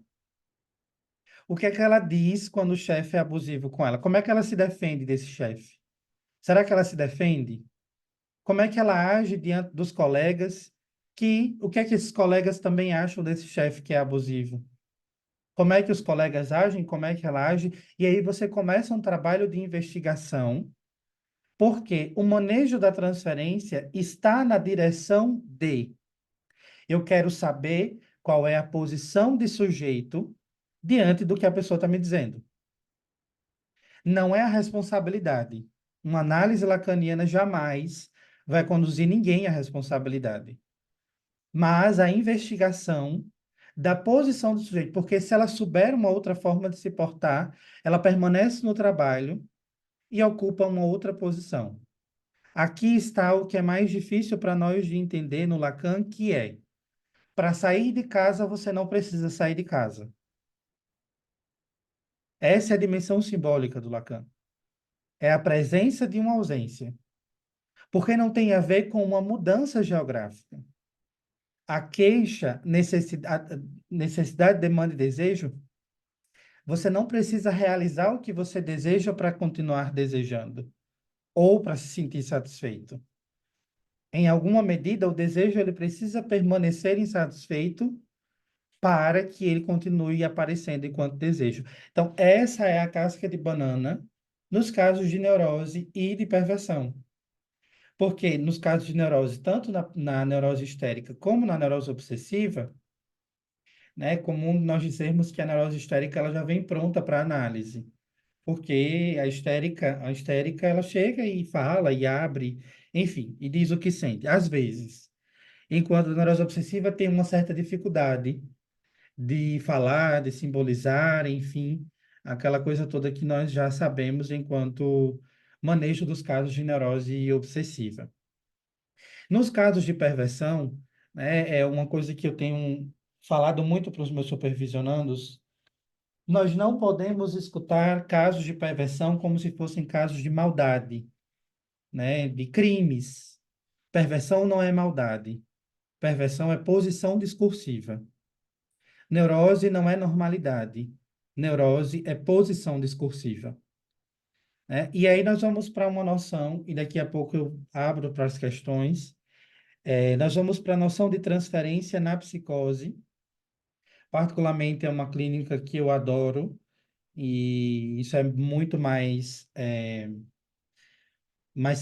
O que é que ela diz quando o chefe é abusivo com ela? Como é que ela se defende desse chefe? Será que ela se defende? Como é que ela age diante dos colegas? O que é que esses colegas também acham desse chefe que é abusivo? Como é que os colegas agem? Como é que ela age? E aí você começa um trabalho de investigação, porque o manejo da transferência está na direção de: eu quero saber qual é a posição de sujeito diante do que a pessoa está me dizendo. Não é a responsabilidade. Uma análise lacaniana jamais vai conduzir ninguém à responsabilidade, mas a investigação da posição do sujeito, porque se ela souber uma outra forma de se portar, ela permanece no trabalho e ocupa uma outra posição. Aqui está o que é mais difícil para nós de entender no Lacan, que é: para sair de casa, você não precisa sair de casa. Essa é a dimensão simbólica do Lacan. É a presença de uma ausência. Porque não tem a ver com uma mudança geográfica. A queixa, necessidade, demanda e desejo, você não precisa realizar o que você deseja para continuar desejando ou para se sentir satisfeito. Em alguma medida, o desejo ele precisa permanecer insatisfeito para que ele continue aparecendo enquanto desejo. Então, essa é a casca de banana nos casos de neurose e de perversão. Porque nos casos de neurose, tanto na neurose histérica como na neurose obsessiva, né? É comum nós dizermos que a neurose histérica ela já vem pronta para análise, porque a histérica ela chega e fala e abre, enfim, e diz o que sente, às vezes. Enquanto a neurose obsessiva tem uma certa dificuldade de falar, de simbolizar, enfim, aquela coisa toda que nós já sabemos enquanto manejo dos casos de neurose obsessiva. Nos casos de perversão, né, é uma coisa que eu tenho falado muito para os meus supervisionandos, nós não podemos escutar casos de perversão como se fossem casos de maldade, né, de crimes. Perversão não é maldade. Perversão é posição discursiva. Neurose não é normalidade. Neurose é posição discursiva, né? E aí nós vamos para uma noção, e daqui a pouco eu abro para as questões. Nós vamos para a noção de transferência na psicose. Particularmente, é uma clínica que eu adoro, e isso é muito mais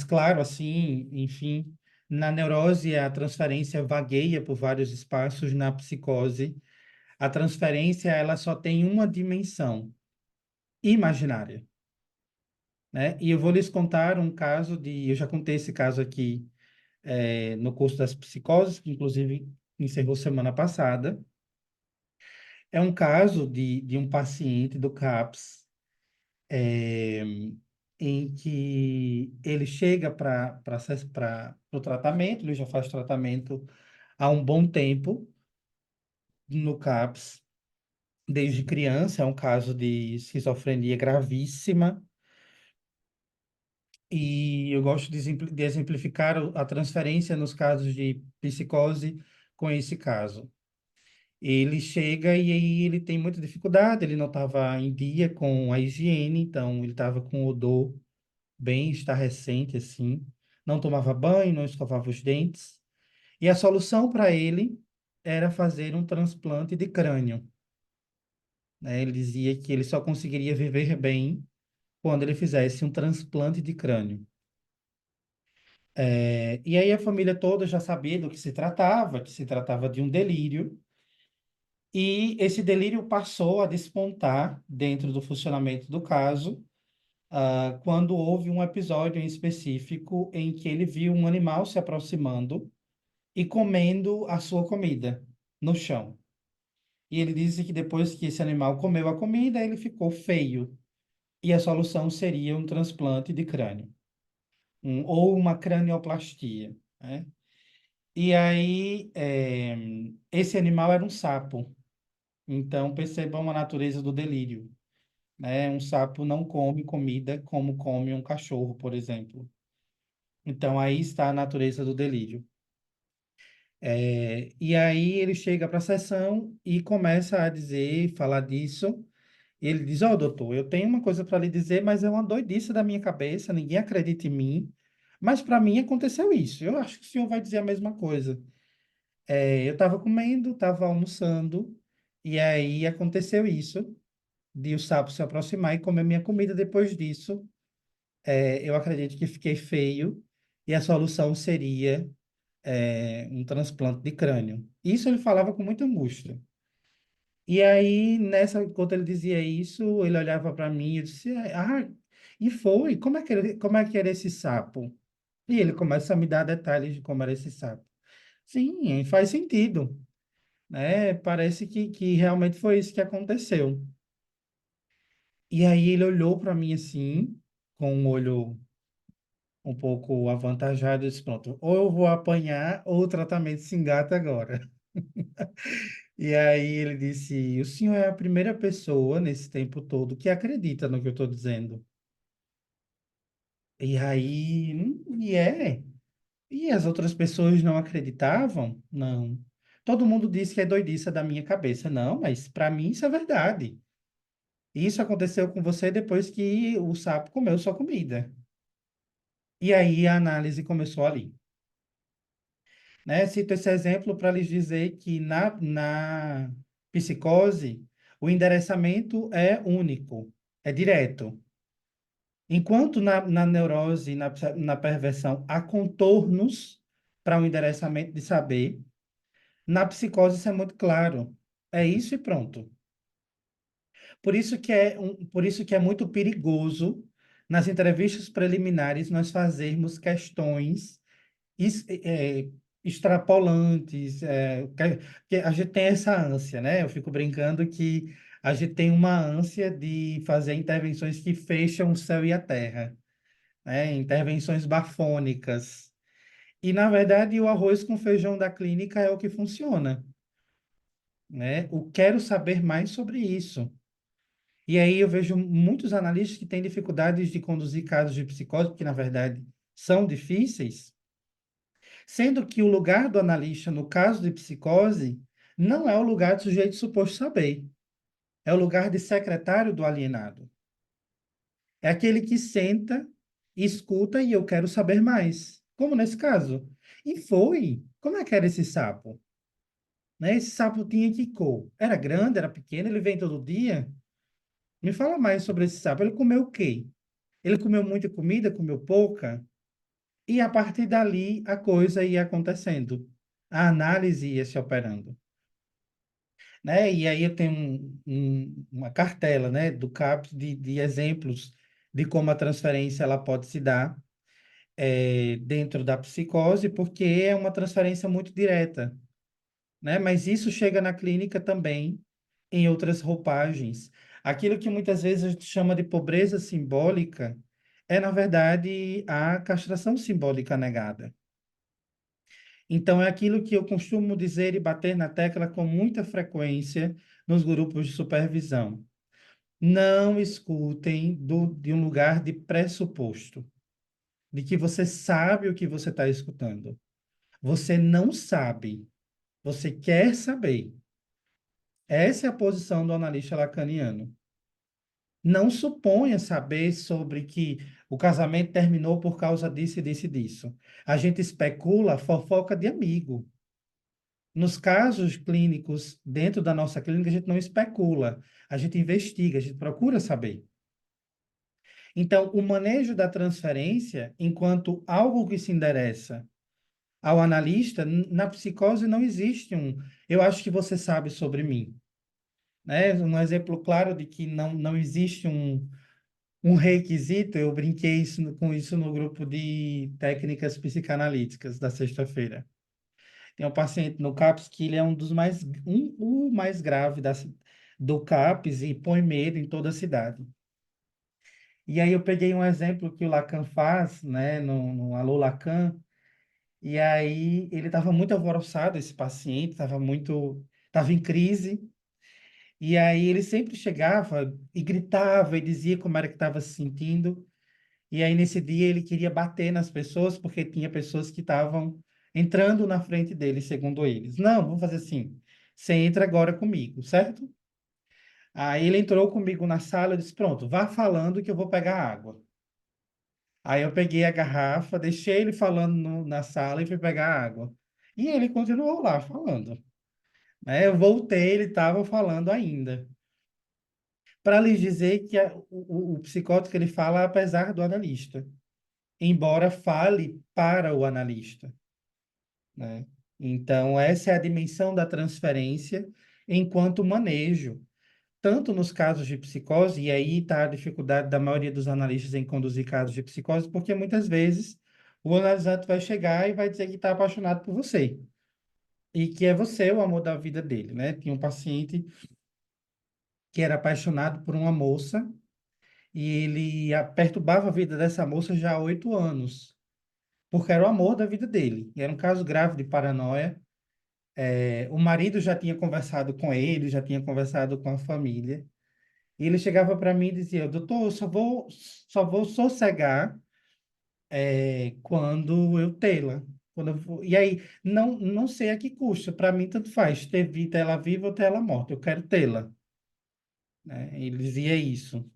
claro, assim, enfim. Na neurose, a transferência vagueia por vários espaços. Na psicose, a transferência ela só tem uma dimensão, imaginária, né? E eu vou lhes contar um caso eu já contei esse caso aqui, no curso das psicoses, que inclusive encerrou semana passada. É um caso de um paciente do CAPS, é, em que ele chega para o tratamento, ele já faz tratamento há um bom tempo no CAPS, desde criança. É um caso de esquizofrenia gravíssima, e eu gosto de exemplificar a transferência nos casos de psicose com esse caso. Ele chega e aí ele tem muita dificuldade, ele não estava em dia com a higiene, então ele estava com odor bem estarrecente, assim, não tomava banho, não escovava os dentes, e a solução para ele era fazer um transplante de crânio, né? Ele dizia que ele só conseguiria viver bem quando ele fizesse um transplante de crânio. E aí a família toda já sabia do que se tratava de um delírio, e esse delírio passou a despontar dentro do funcionamento do caso, quando houve um episódio em específico em que ele viu um animal se aproximando e comendo a sua comida no chão. E ele disse que depois que esse animal comeu a comida, ele ficou feio. E a solução seria um transplante de crânio, ou uma cranioplastia, né? E aí, esse animal era um sapo. Então, percebam a natureza do delírio, né? Um sapo não come comida como come um cachorro, por exemplo. Então, aí está a natureza do delírio. E aí ele chega para a sessão e começa a dizer, falar disso. E ele diz: Ó, doutor, eu tenho uma coisa para lhe dizer, mas é uma doidice da minha cabeça, ninguém acredita em mim. Mas para mim aconteceu isso. Eu acho que o senhor vai dizer a mesma coisa. Eu estava comendo, estava almoçando, e aí aconteceu isso, de o sapo se aproximar e comer minha comida. Depois disso, eu acredito que fiquei feio, e a solução seria um transplante de crânio. Isso ele falava com muita angústia. E aí, enquanto ele dizia isso, ele olhava para mim e disse: Ah, e foi? Como é que era esse sapo? E ele começa a me dar detalhes de como era esse sapo. Sim, faz sentido, né? Parece que realmente foi isso que aconteceu. E aí ele olhou para mim assim, com um olho um pouco avantajado, e disse: Pronto, ou eu vou apanhar, ou o tratamento se engata agora. E aí ele disse: O senhor é a primeira pessoa nesse tempo todo que acredita no que eu estou dizendo. E aí, e é. E as outras pessoas não acreditavam? Não. Todo mundo disse que é doidice da minha cabeça. Não, mas para mim isso é verdade. Isso aconteceu com você depois que o sapo comeu sua comida. E aí a análise começou ali, né? Cito esse exemplo para lhes dizer que na psicose, o endereçamento é único, é direto. Enquanto na neurose, na perversão, há contornos para o endereçamento de saber, na psicose isso é muito claro. É isso e pronto. Por isso que é muito perigoso nas entrevistas preliminares nós fazermos questões es- é, extrapolantes, que a gente tem essa ânsia, né? Eu fico brincando que a gente tem uma ânsia de fazer intervenções que fecham o céu e a terra, né? Intervenções bafônicas. E, na verdade, o arroz com feijão da clínica é o que funciona, né? Eu quero saber mais sobre isso. E aí eu vejo muitos analistas que têm dificuldades de conduzir casos de psicose, que, na verdade, são difíceis, sendo que o lugar do analista, no caso de psicose, não é o lugar do sujeito suposto saber, é o lugar de secretário do alienado. É aquele que senta, escuta e eu quero saber mais. Como nesse caso. E foi. Como é que era esse sapo? Né? Esse sapo tinha que cor? Era grande, era pequeno, ele vem todo dia? Me fala mais sobre esse sapo. Ele comeu o quê? Ele comeu muita comida, comeu pouca? E a partir dali a coisa ia acontecendo. A análise ia se operando. Né? E aí eu tenho uma cartela, né, do CAPS de exemplos de como a transferência ela pode se dar dentro da psicose, porque é uma transferência muito direta, né? Mas isso chega na clínica também em outras roupagens. Aquilo que muitas vezes a gente chama de pobreza simbólica é, na verdade, a castração simbólica negada. Então, é aquilo que eu costumo dizer e bater na tecla com muita frequência nos grupos de supervisão. Não escutem de um lugar de pressuposto, de que você sabe o que você está escutando. Você não sabe, você quer saber. Essa é a posição do analista lacaniano. Não suponha saber sobre que o casamento terminou por causa disso e disso e disso. A gente especula fofoca de amigo. Nos casos clínicos, dentro da nossa clínica, a gente não especula, a gente investiga, a gente procura saber. Então, o manejo da transferência, enquanto algo que se endereça ao analista, na psicose não existe eu acho que você sabe sobre mim, né? Um exemplo claro de que não existe um requisito, eu brinquei com isso no grupo de técnicas psicanalíticas da sexta-feira. Tem um paciente no CAPS que ele é o mais grave do CAPS e põe medo em toda a cidade. E aí eu peguei um exemplo que o Lacan faz, né, no Alô Lacan, e aí ele estava muito alvoroçado, esse paciente, estava em crise, e aí ele sempre chegava e gritava e dizia como era que estava se sentindo, e aí nesse dia ele queria bater nas pessoas, porque tinha pessoas que estavam entrando na frente dele, segundo eles. Não, vamos fazer assim, você entra agora comigo, certo? Aí ele entrou comigo na sala, eu disse, pronto, vá falando que eu vou pegar água. Aí eu peguei a garrafa, deixei ele falando na sala e fui pegar água. E ele continuou lá falando, né? Eu voltei, ele estava falando ainda. Para lhes dizer que o psicótico ele fala apesar do analista, embora fale para o analista, né? Então, essa é a dimensão da transferência enquanto manejo, tanto nos casos de psicose, e aí está a dificuldade da maioria dos analistas em conduzir casos de psicose, porque muitas vezes o analisante vai chegar e vai dizer que está apaixonado por você, e que é você o amor da vida dele, né? Tinha um paciente que era apaixonado por uma moça, e ele perturbava a vida dessa moça já há 8 anos, porque era o amor da vida dele. E era um caso grave de paranoia. O marido já tinha conversado com ele, já tinha conversado com a família. E ele chegava para mim e dizia, doutor, eu só vou sossegar quando eu tê-la. E aí, não sei a que custa. Para mim, tanto faz ter ela viva ou ter ela morta. Eu quero tê-la. Né? Ele dizia isso.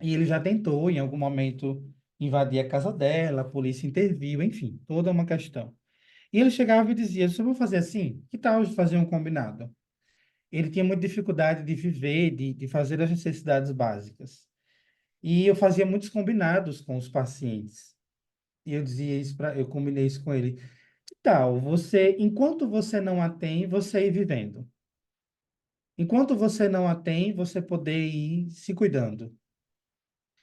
E ele já tentou, em algum momento, invadir a casa dela, a polícia interviu, enfim, toda uma questão. E ele chegava e dizia, só vou fazer assim? Que tal fazer um combinado? Ele tinha muita dificuldade de viver, de fazer as necessidades básicas. E eu fazia muitos combinados com os pacientes. E eu dizia isso eu combinei isso com ele. Que tal enquanto você não a tem, você ir vivendo. Enquanto você não a tem, você poder ir se cuidando.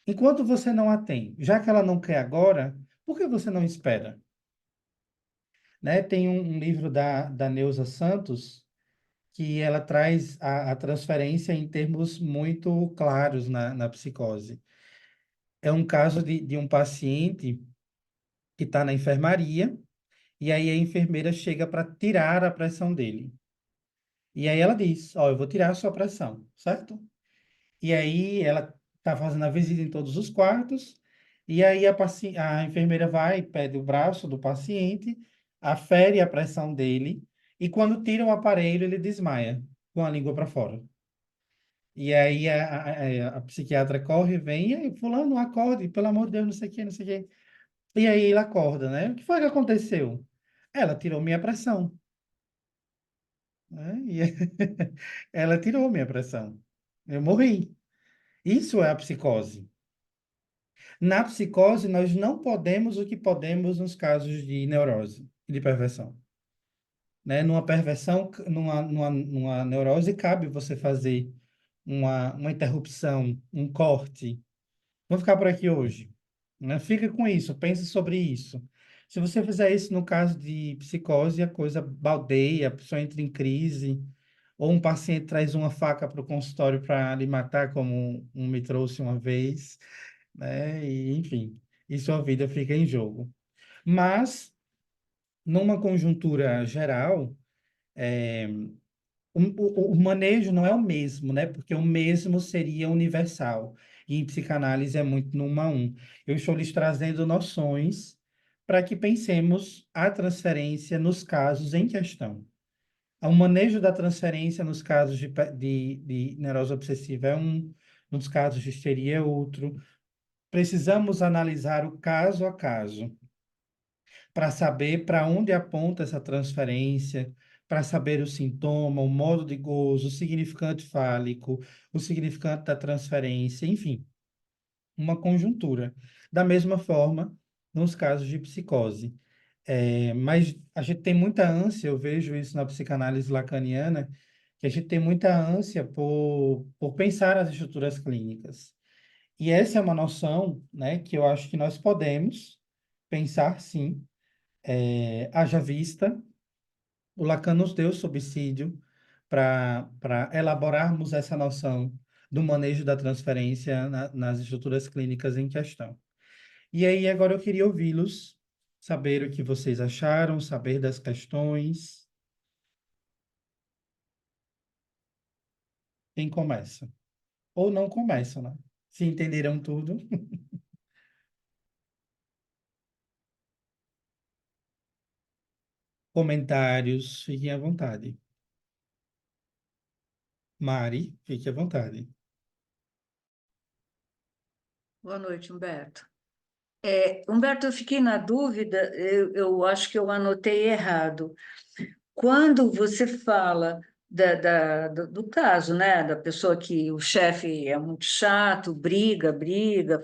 Enquanto você não a tem, já que ela não quer agora, por que você não espera? Né? Tem um livro da Neuza Santos que ela traz a transferência em termos muito claros na psicose. É um caso de um paciente que está na enfermaria, e aí a enfermeira chega para tirar a pressão dele. E aí ela diz: Ó, eu vou tirar a sua pressão, certo? E aí ela está fazendo a visita em todos os quartos, e aí a enfermeira vai, pede o braço do paciente, afere a pressão dele, e quando tira o aparelho, ele desmaia, com a língua para fora. E aí a psiquiatra corre, vem, e aí, fulano, acorde, pelo amor de Deus, não sei o quê, não sei o quê. E aí ele acorda, né? O que foi que aconteceu? Ela tirou minha pressão, né? E ela tirou minha pressão. Eu morri. Isso é a psicose. Na psicose, nós não podemos o que podemos nos casos de neurose e de perversão. Né? Numa perversão, numa neurose, cabe você fazer uma interrupção, um corte. Vou ficar por aqui hoje. Né? Fica com isso, pense sobre isso. Se você fizer isso no caso de psicose, a coisa baldeia, a pessoa entra em crise, ou um paciente traz uma faca para o consultório para lhe matar, como um me trouxe uma vez, né? E, enfim, e sua vida fica em jogo. Mas, numa conjuntura geral, o manejo não é o mesmo, né? Porque o mesmo seria universal. E em psicanálise é muito no 1 a 1. Eu estou lhes trazendo noções para que pensemos a transferência nos casos em questão. O manejo da transferência nos casos de neurose obsessiva é um, nos casos de histeria é outro. Precisamos analisar o caso a caso para saber para onde aponta essa transferência, para saber o sintoma, o modo de gozo, o significante fálico, o significante da transferência, enfim, uma conjuntura. Da mesma forma, nos casos de psicose. Mas a gente tem muita ânsia, eu vejo isso na psicanálise lacaniana, que a gente tem muita ânsia por pensar as estruturas clínicas. E essa é uma noção, né, que eu acho que nós podemos pensar, sim, haja vista, o Lacan nos deu subsídio para elaborarmos essa noção do manejo da transferência nas estruturas clínicas em questão. E aí, agora eu queria ouvi-los, saber o que vocês acharam, saber das questões. Quem começa? Ou não começa, né? Se entenderam tudo. Comentários, fiquem à vontade. Mari, fique à vontade. Boa noite, Humberto. Humberto, eu fiquei na dúvida, eu acho que eu anotei errado. Quando você fala do caso, né, da pessoa que o chefe é muito chato, briga,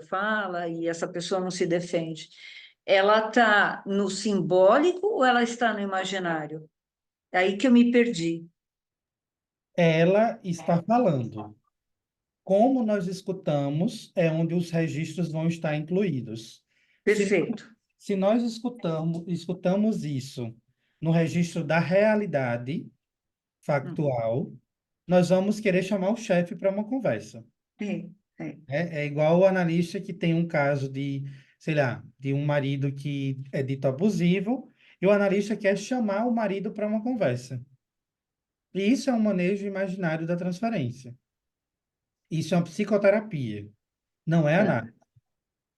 fala, e essa pessoa não se defende, ela está no simbólico ou ela está no imaginário? É aí que eu me perdi. Ela está falando. Como nós escutamos é onde os registros vão estar incluídos. Se, Perfeito. se nós escutamos isso no registro da realidade Hum, factual, nós vamos querer chamar o chefe para uma conversa. sim, sim. É igual o analista que tem um caso de, sei lá, de um marido que é dito abusivo, e o analista quer chamar o marido para uma conversa. E isso é um manejo imaginário da transferência. Isso é uma psicoterapia, não é Tá, análise.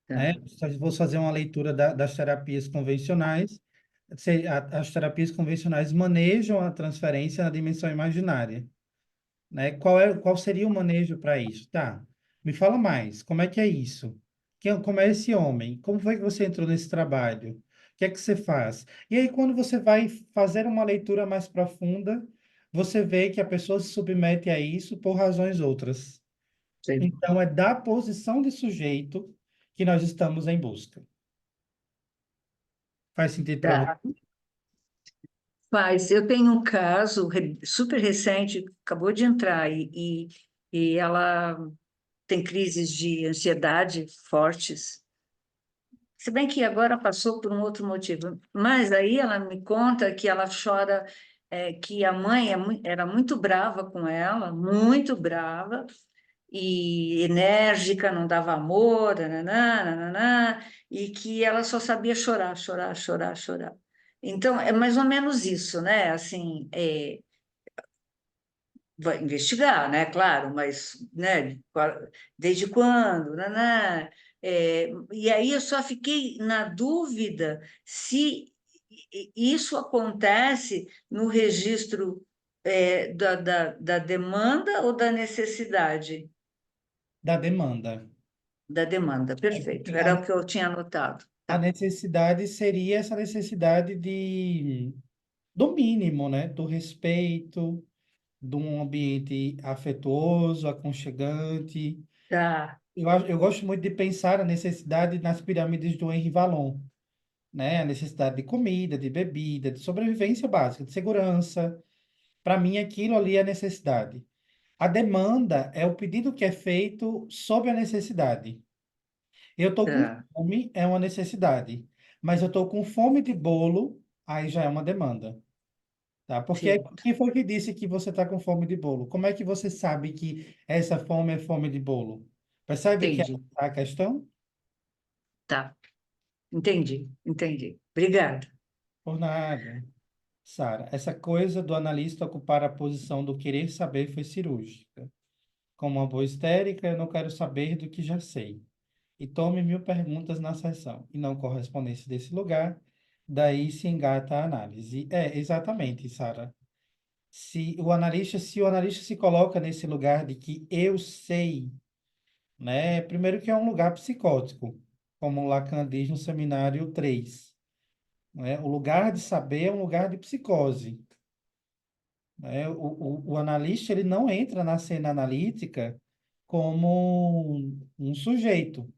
Né? tá. Se fosse fazer uma leitura das terapias convencionais, as terapias convencionais manejam a transferência na dimensão imaginária, né? Qual seria o manejo para isso? Tá, me fala mais, como é que é isso? Como é esse homem? Como foi que você entrou nesse trabalho? O que é que você faz? E aí, quando você vai fazer uma leitura mais profunda, você vê que a pessoa se submete a isso por razões outras. Sim. Então, é da posição de sujeito que nós estamos em busca. Faz sentido para você? Tá. Faz. Eu tenho um caso super recente, acabou de entrar, e ela tem crises de ansiedade fortes. Se bem que agora passou por um outro motivo. Mas aí ela me conta que ela chora, que a mãe era muito brava com ela, muito brava, e enérgica, não dava amor, nananã, nananã, e que ela só sabia chorar, chorar, chorar, chorar. Então, é mais ou menos isso, né? Assim, vai investigar, né? Claro, mas, né? Desde quando? Nanã. E aí eu só fiquei na dúvida se isso acontece no registro, da demanda ou da necessidade? Da demanda. Da demanda, É perfeito. porque Era o que eu tinha anotado. a Tá, necessidade seria essa necessidade do mínimo, né? Do respeito, de um ambiente afetuoso, aconchegante. tá, Eu gosto muito de pensar a necessidade nas pirâmides do Henri Vallon, né? A necessidade de comida, de bebida, de sobrevivência básica, de segurança. Para mim, aquilo ali é necessidade. A demanda é o pedido que é feito sob a necessidade. Eu estou com tá. fome, é uma necessidade. Mas eu estou com fome de bolo, aí já é uma demanda. Tá? Porque Certo. quem foi que disse que você está com fome de bolo? Como é que você sabe que essa fome é fome de bolo? Percebe que é Entendi. a questão? Tá, entendi, entendi. Obrigada. Por nada. Sara, essa coisa do analista ocupar a posição do querer saber foi cirúrgica. Como uma boa histérica, eu não quero saber do que já sei. E tome 1000 perguntas na sessão, e não correspondência desse lugar, daí se engata a análise. É, exatamente, Sara. Se o analista se coloca nesse lugar de que eu sei, né? Primeiro que é um lugar psicótico, como Lacan diz no seminário 3, né? O lugar de saber é um lugar de psicose, né? O analista ele não entra na cena analítica como um sujeito.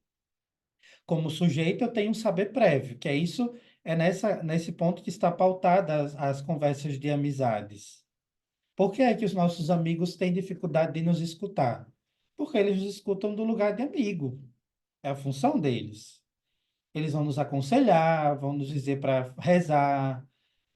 Como sujeito, eu tenho um saber prévio, que é isso, nesse ponto que está pautada as conversas de amizades. Por que é que os nossos amigos têm dificuldade de nos escutar? Porque eles nos escutam do lugar de amigo. É a função deles. Eles vão nos aconselhar, vão nos dizer para rezar,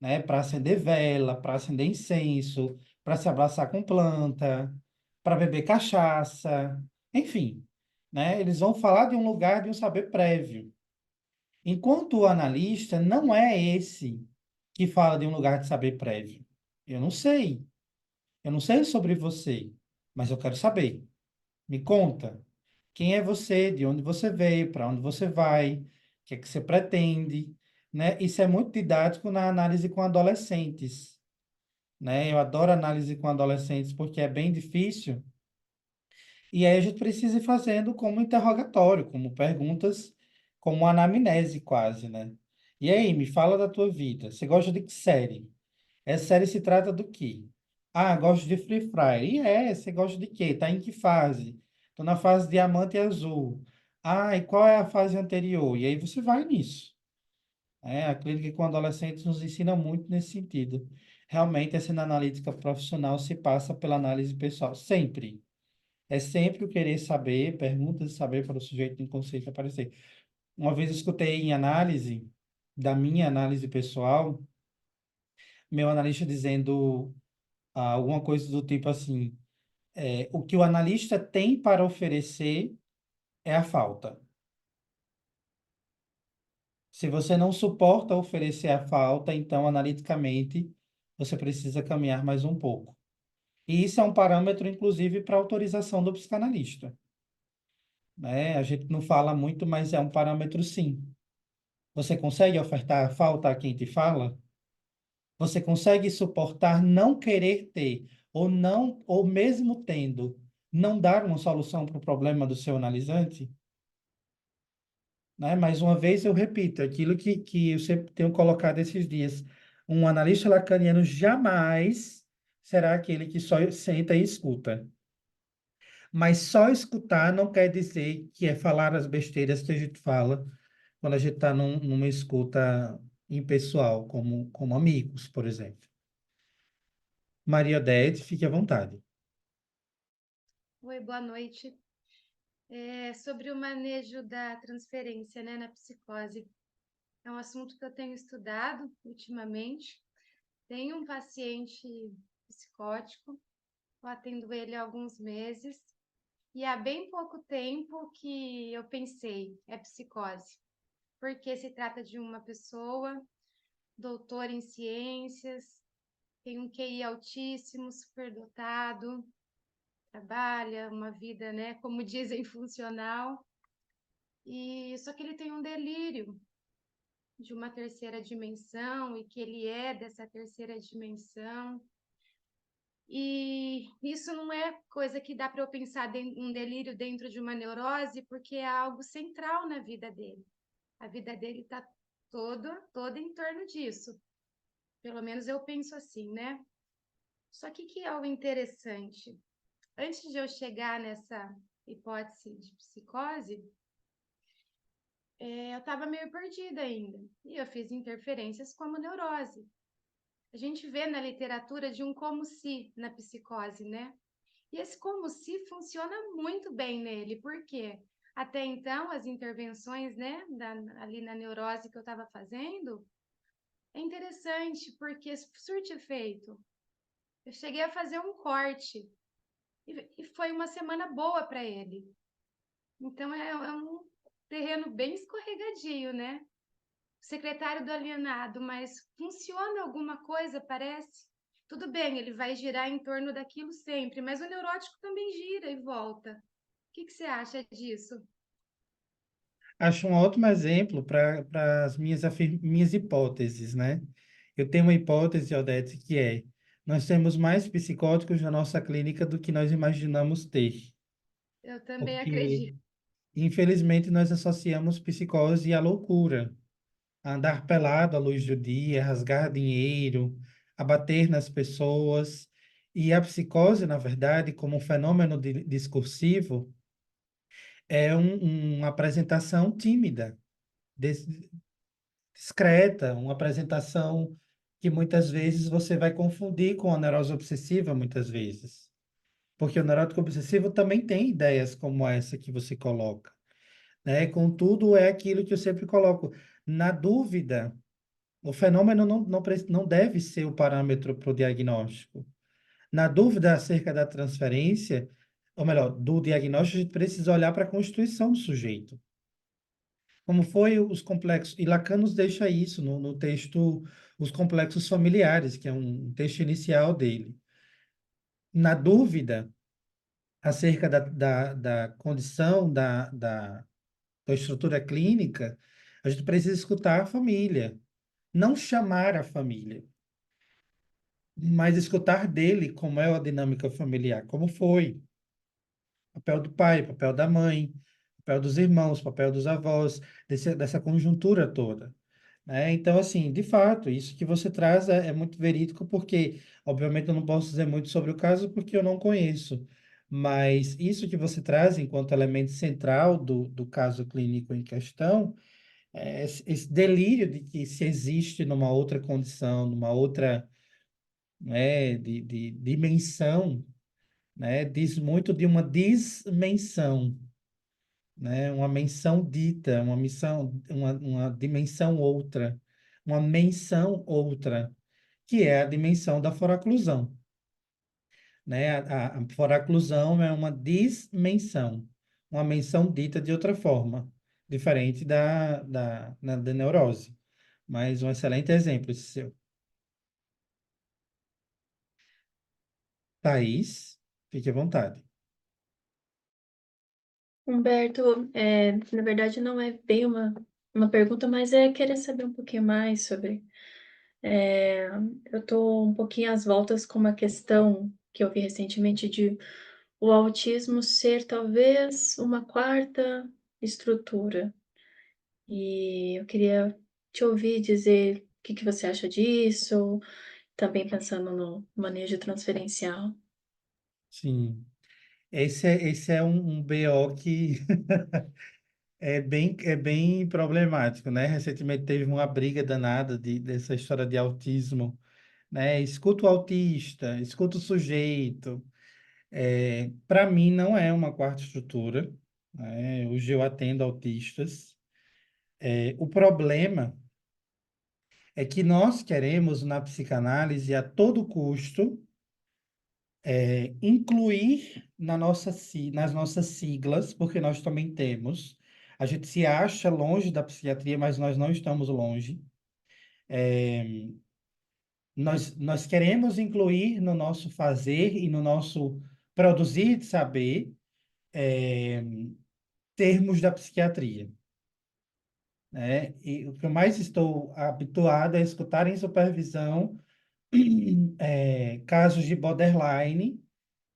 né, para acender vela, para acender incenso, para se abraçar com planta, para beber cachaça, enfim, né? Eles vão falar de um lugar de um saber prévio. Enquanto o analista não é esse que fala de um lugar de saber prévio. Eu não sei. Eu não sei sobre você, mas eu quero saber. Me conta. Quem é você? De onde você veio? Para onde você vai? O que é que você pretende? Né? Isso é muito didático na análise com adolescentes, né? Eu adoro análise com adolescentes porque é bem difícil. E aí a gente precisa ir fazendo como interrogatório, como perguntas, como uma anamnese quase, né? E aí, me fala da tua vida. Você gosta de que série? Essa série se trata do quê? Ah, gosto de Free Fire. Você gosta de quê? Tá em que fase? Tô na fase diamante e azul. Ah, e qual é a fase anterior? E aí você vai nisso. A clínica com adolescentes nos ensina muito nesse sentido. Realmente, essa analítica profissional se passa pela análise pessoal. Sempre. É sempre o querer saber, perguntas de saber para o sujeito inconsciente aparecer. Uma vez eu escutei em análise, da minha análise pessoal, meu analista dizendo alguma coisa do tipo assim, o que o analista tem para oferecer é a falta. Se você não suporta oferecer a falta, então, analiticamente, você precisa caminhar mais um pouco. E isso é um parâmetro, inclusive, para autorização do psicanalista, né? A gente não fala muito, mas é um parâmetro, sim. Você consegue ofertar a falta a quem te fala? Você consegue suportar não querer ter, ou não, ou mesmo tendo, não dar uma solução para o problema do seu analisante? Né? Mais uma vez, eu repito, aquilo que eu sempre tenho colocado esses dias. Um analista lacaniano jamais será aquele que só senta e escuta. Mas só escutar não quer dizer que é falar as besteiras que a gente fala quando a gente está numa escuta impessoal, como amigos, por exemplo. Maria Odete, fique à vontade. Oi, boa noite. Sobre o manejo da transferência, né, na psicose. É um assunto que eu tenho estudado ultimamente. Tenho um paciente psicótico, eu atendo ele há alguns meses, e há bem pouco tempo que eu pensei, é psicose, porque se trata de uma pessoa, doutora em ciências, tem um QI altíssimo, superdotado, trabalha uma vida, né, como dizem, funcional, e só que ele tem um delírio de uma terceira dimensão e que ele é dessa terceira dimensão. E isso não é coisa que dá para eu pensar em um delírio dentro de uma neurose, porque é algo central na vida dele. A vida dele está toda em torno disso. Pelo menos eu penso assim, né? Só que é o interessante? Antes de eu chegar nessa hipótese de psicose, eu estava meio perdida ainda. E eu fiz interferências como neurose. A gente vê na literatura de um como se na psicose, né? E esse como se funciona muito bem nele, porque até então as intervenções, né, ali na neurose que eu estava fazendo, é interessante porque surte efeito. Eu cheguei a fazer um corte e foi uma semana boa para ele. Então é um terreno bem escorregadio, né? Secretário do alienado, mas funciona alguma coisa, parece? Tudo bem, ele vai girar em torno daquilo sempre, mas o neurótico também gira e volta. O que você acha disso? Acho um ótimo exemplo para as minhas hipóteses, né? Eu tenho uma hipótese, Odete, que é: nós temos mais psicóticos na nossa clínica do que nós imaginamos ter. Eu também Porque, acredito. infelizmente, nós associamos psicose à loucura, a andar pelado à luz do dia, rasgar dinheiro, a bater nas pessoas. E a psicose, na verdade, como um fenômeno discursivo, é uma apresentação tímida, des- discreta, uma apresentação que muitas vezes você vai confundir com a neurose obsessiva, muitas vezes. Porque o neurótico obsessivo também tem ideias como essa que você coloca, né? Contudo, é aquilo que eu sempre coloco. Na dúvida, o fenômeno não deve ser o parâmetro para o diagnóstico. Na dúvida acerca da transferência, ou melhor, do diagnóstico, a gente precisa olhar para a constituição do sujeito. Como foi os complexos, e Lacan nos deixa isso no texto Os Complexos Familiares, que é um texto inicial dele. Na dúvida acerca da condição da estrutura clínica, a gente precisa escutar a família, não chamar a família, mas escutar dele como é a dinâmica familiar, como foi, papel do pai, papel da mãe, papel dos irmãos, papel dos avós, dessa conjuntura toda, né? Então, assim, de fato, isso que você traz é muito verídico, porque, obviamente, eu não posso dizer muito sobre o caso porque eu não conheço, mas isso que você traz enquanto elemento central do caso clínico em questão, é esse delírio de que se existe numa outra condição, numa outra, né, de dimensão, né, diz muito de uma dimensão, né? Uma menção dita, uma dimensão outra, uma menção outra, que é a dimensão da foraclusão, né? A foraclusão é uma dimensão, uma menção dita de outra forma, diferente da neurose. Mas um excelente exemplo esse seu. Thaís, fique à vontade. Humberto, na verdade não é bem uma pergunta, mas é querer saber um pouquinho mais sobre. é, eu estou um pouquinho às voltas com uma questão que eu vi recentemente de o autismo ser talvez uma quarta estrutura. E eu queria te ouvir dizer o que que você acha disso, também pensando no manejo transferencial. Esse é um BO que é bem problemático, né? Recentemente teve uma briga danada dessa história de autismo, né? Escuta o autista, escuta o sujeito. Para mim, não é uma quarta estrutura, né? Hoje eu atendo autistas. O problema é que nós queremos, na psicanálise, a todo custo, incluir nas nossas siglas, porque nós também temos. A gente se acha longe da psiquiatria, mas nós não estamos longe. Nós queremos incluir no nosso fazer e no nosso produzir de saber termos da psiquiatria, né? E o que eu mais estou habituado é escutar em supervisão casos de borderline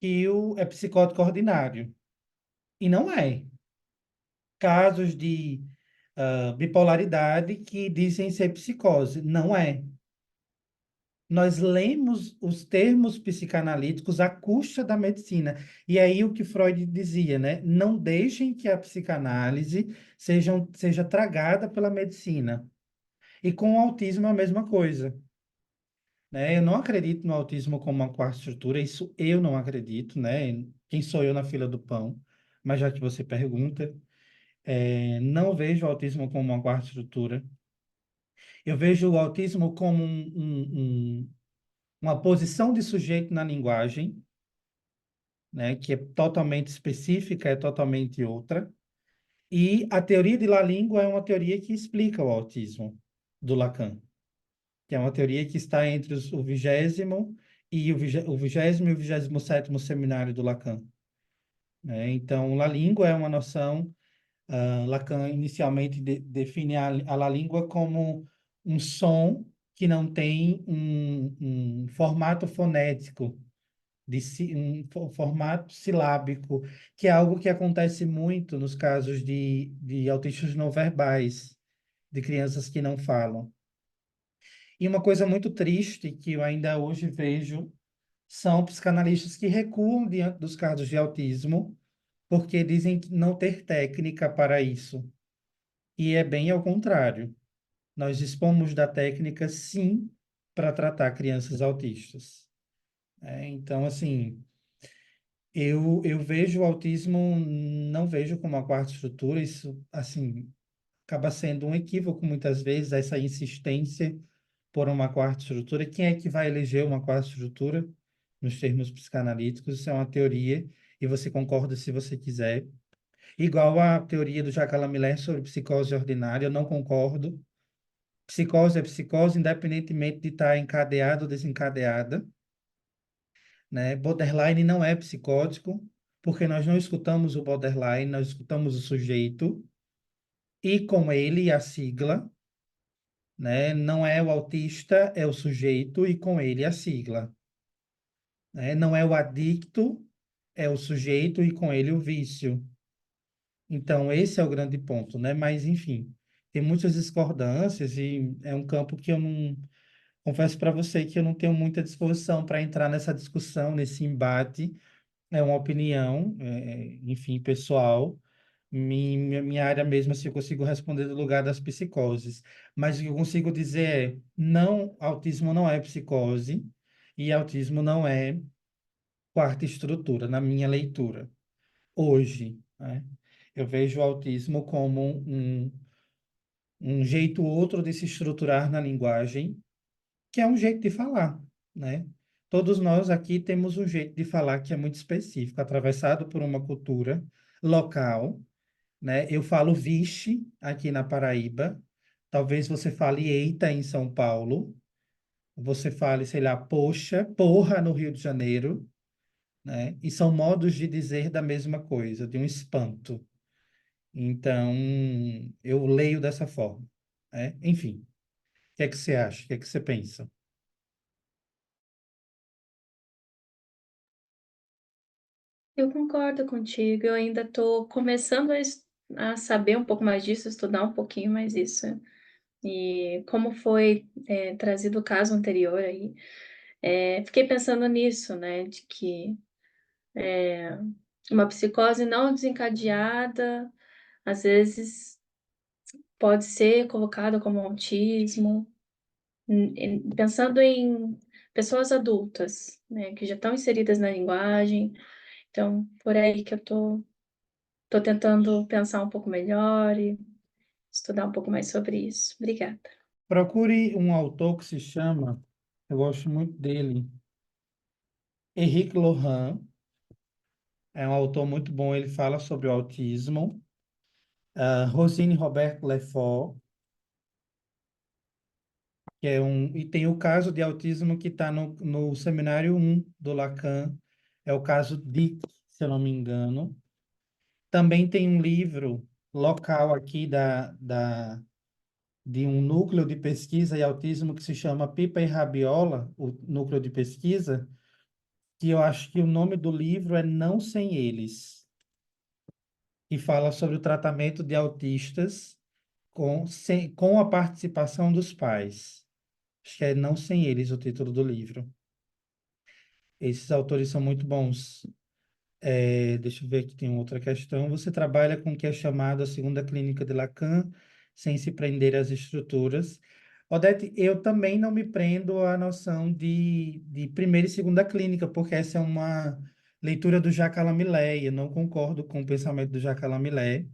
que é psicótico ordinário. E não é. Casos de bipolaridade que dizem ser psicose. Não é. Nós lemos os termos psicanalíticos à custa da medicina. E aí o que Freud dizia, né? Não deixem que a psicanálise seja tragada pela medicina. E com o autismo é a mesma coisa, né? Eu não acredito no autismo como uma quarta estrutura, isso eu não acredito, né? Quem sou eu na fila do pão? Mas já que você pergunta, não vejo o autismo como uma quarta estrutura. Eu vejo o autismo como uma posição de sujeito na linguagem, né, que é totalmente específica, é totalmente outra. E a teoria de La Língua é uma teoria que explica o autismo do Lacan, que é uma teoria que está entre o 20º e o 20º e o 27º seminário do Lacan, né? Então, La Língua é uma noção. Lacan inicialmente define a La Língua como um som que não tem um formato fonético, formato silábico, que é algo que acontece muito nos casos de autistas não verbais, de crianças que não falam. E uma coisa muito triste que eu ainda hoje vejo são psicanalistas que recuam diante dos casos de autismo, porque dizem que não ter técnica para isso. E é bem ao contrário. Nós dispomos da técnica, sim, para tratar crianças autistas. Então, assim, eu vejo o autismo, não vejo como uma quarta estrutura, isso, assim, acaba sendo um equívoco muitas vezes, essa insistência por uma quarta estrutura. Quem é que vai eleger uma quarta estrutura? Nos termos psicanalíticos, isso é uma teoria, e você concorda se você quiser. Igual a teoria do Jacques Lamillard sobre psicose ordinária, eu não concordo. Psicose é psicose, independentemente de estar encadeada ou desencadeada, né? Borderline não é psicótico, porque nós não escutamos o borderline, nós escutamos o sujeito, e com ele a sigla, né? Não é o autista, é o sujeito, e com ele a sigla, né? Não é o adicto, é o sujeito, e com ele o vício. Então, esse é o grande ponto, né? Mas, enfim, tem muitas discordâncias e é um campo que eu não. Confesso para você que eu não tenho muita disposição para entrar nessa discussão, nesse embate. É uma opinião, enfim, pessoal. Minha área mesmo, assim, eu consigo responder do lugar das psicoses. Mas o que eu consigo dizer é, não, autismo não é psicose e autismo não é quarta estrutura, na minha leitura. Hoje, né? Eu vejo o autismo como um jeito outro de se estruturar na linguagem, que é um jeito de falar, né? Todos nós aqui temos um jeito de falar que é muito específico, atravessado por uma cultura local, né? Eu falo vixe aqui na Paraíba, talvez você fale eita em São Paulo, você fale, sei lá, poxa, porra no Rio de Janeiro, né? E são modos de dizer da mesma coisa, de um espanto. Então, eu leio dessa forma, né? Enfim, o que é que você acha? O que é que você pensa? Eu concordo contigo, eu ainda estou começando a saber um pouco mais disso, estudar um pouquinho mais isso. E como foi trazido o caso anterior aí, fiquei pensando nisso, né, de que uma psicose não desencadeada às vezes pode ser colocado como autismo, pensando em pessoas adultas, né, que já estão inseridas na linguagem. Então, por aí que eu tô tentando pensar um pouco melhor e estudar um pouco mais sobre isso. Obrigada. Procure um autor que se chama, eu gosto muito dele, Henrique Lohan. É um autor muito bom, ele fala sobre o autismo. Rosine Roberto Lefort, que é e tem o caso de autismo que está no seminário 1 do Lacan, é o caso DIC, se eu não me engano. Também tem um livro local aqui de um núcleo de pesquisa e autismo que se chama Pipa e Rabiola, o núcleo de pesquisa, que eu acho que o nome do livro é Não Sem Eles, que fala sobre o tratamento de autistas com a participação dos pais. Acho que é Não Sem Eles o título do livro. Esses autores são muito bons. Deixa eu ver aqui, tem outra questão. Você trabalha com o que é chamado a segunda clínica de Lacan, sem se prender às estruturas. Odete, eu também não me prendo à noção de primeira e segunda clínica, porque essa é uma leitura do Jacques Lamillet, e eu não concordo com o pensamento do Jacques Lamillet.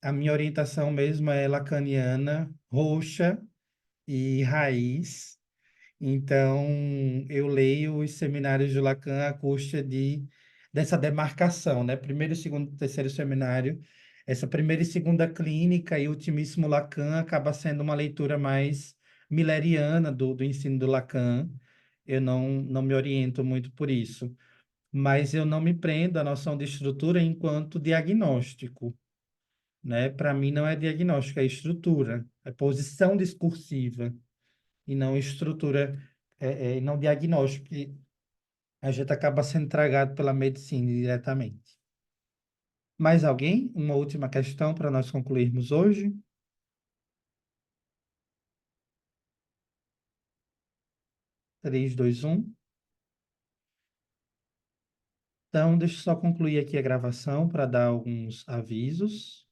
A minha orientação mesmo é lacaniana, roxa e raiz. Então, eu leio os seminários de Lacan à custa dessa demarcação, né? Primeiro, segundo, terceiro seminário. Essa primeira e segunda clínica e ultimíssimo Lacan acaba sendo uma leitura mais milleriana do ensino do Lacan. Eu não me oriento muito por isso. Mas eu não me prendo à noção de estrutura enquanto diagnóstico, né? Para mim não é diagnóstico, é estrutura, é posição discursiva e não estrutura, e não diagnóstico, porque a gente acaba sendo tragado pela medicina diretamente. Mais alguém? Uma última questão para nós concluirmos hoje? Três, dois, um. Então, deixa eu só concluir aqui a gravação para dar alguns avisos.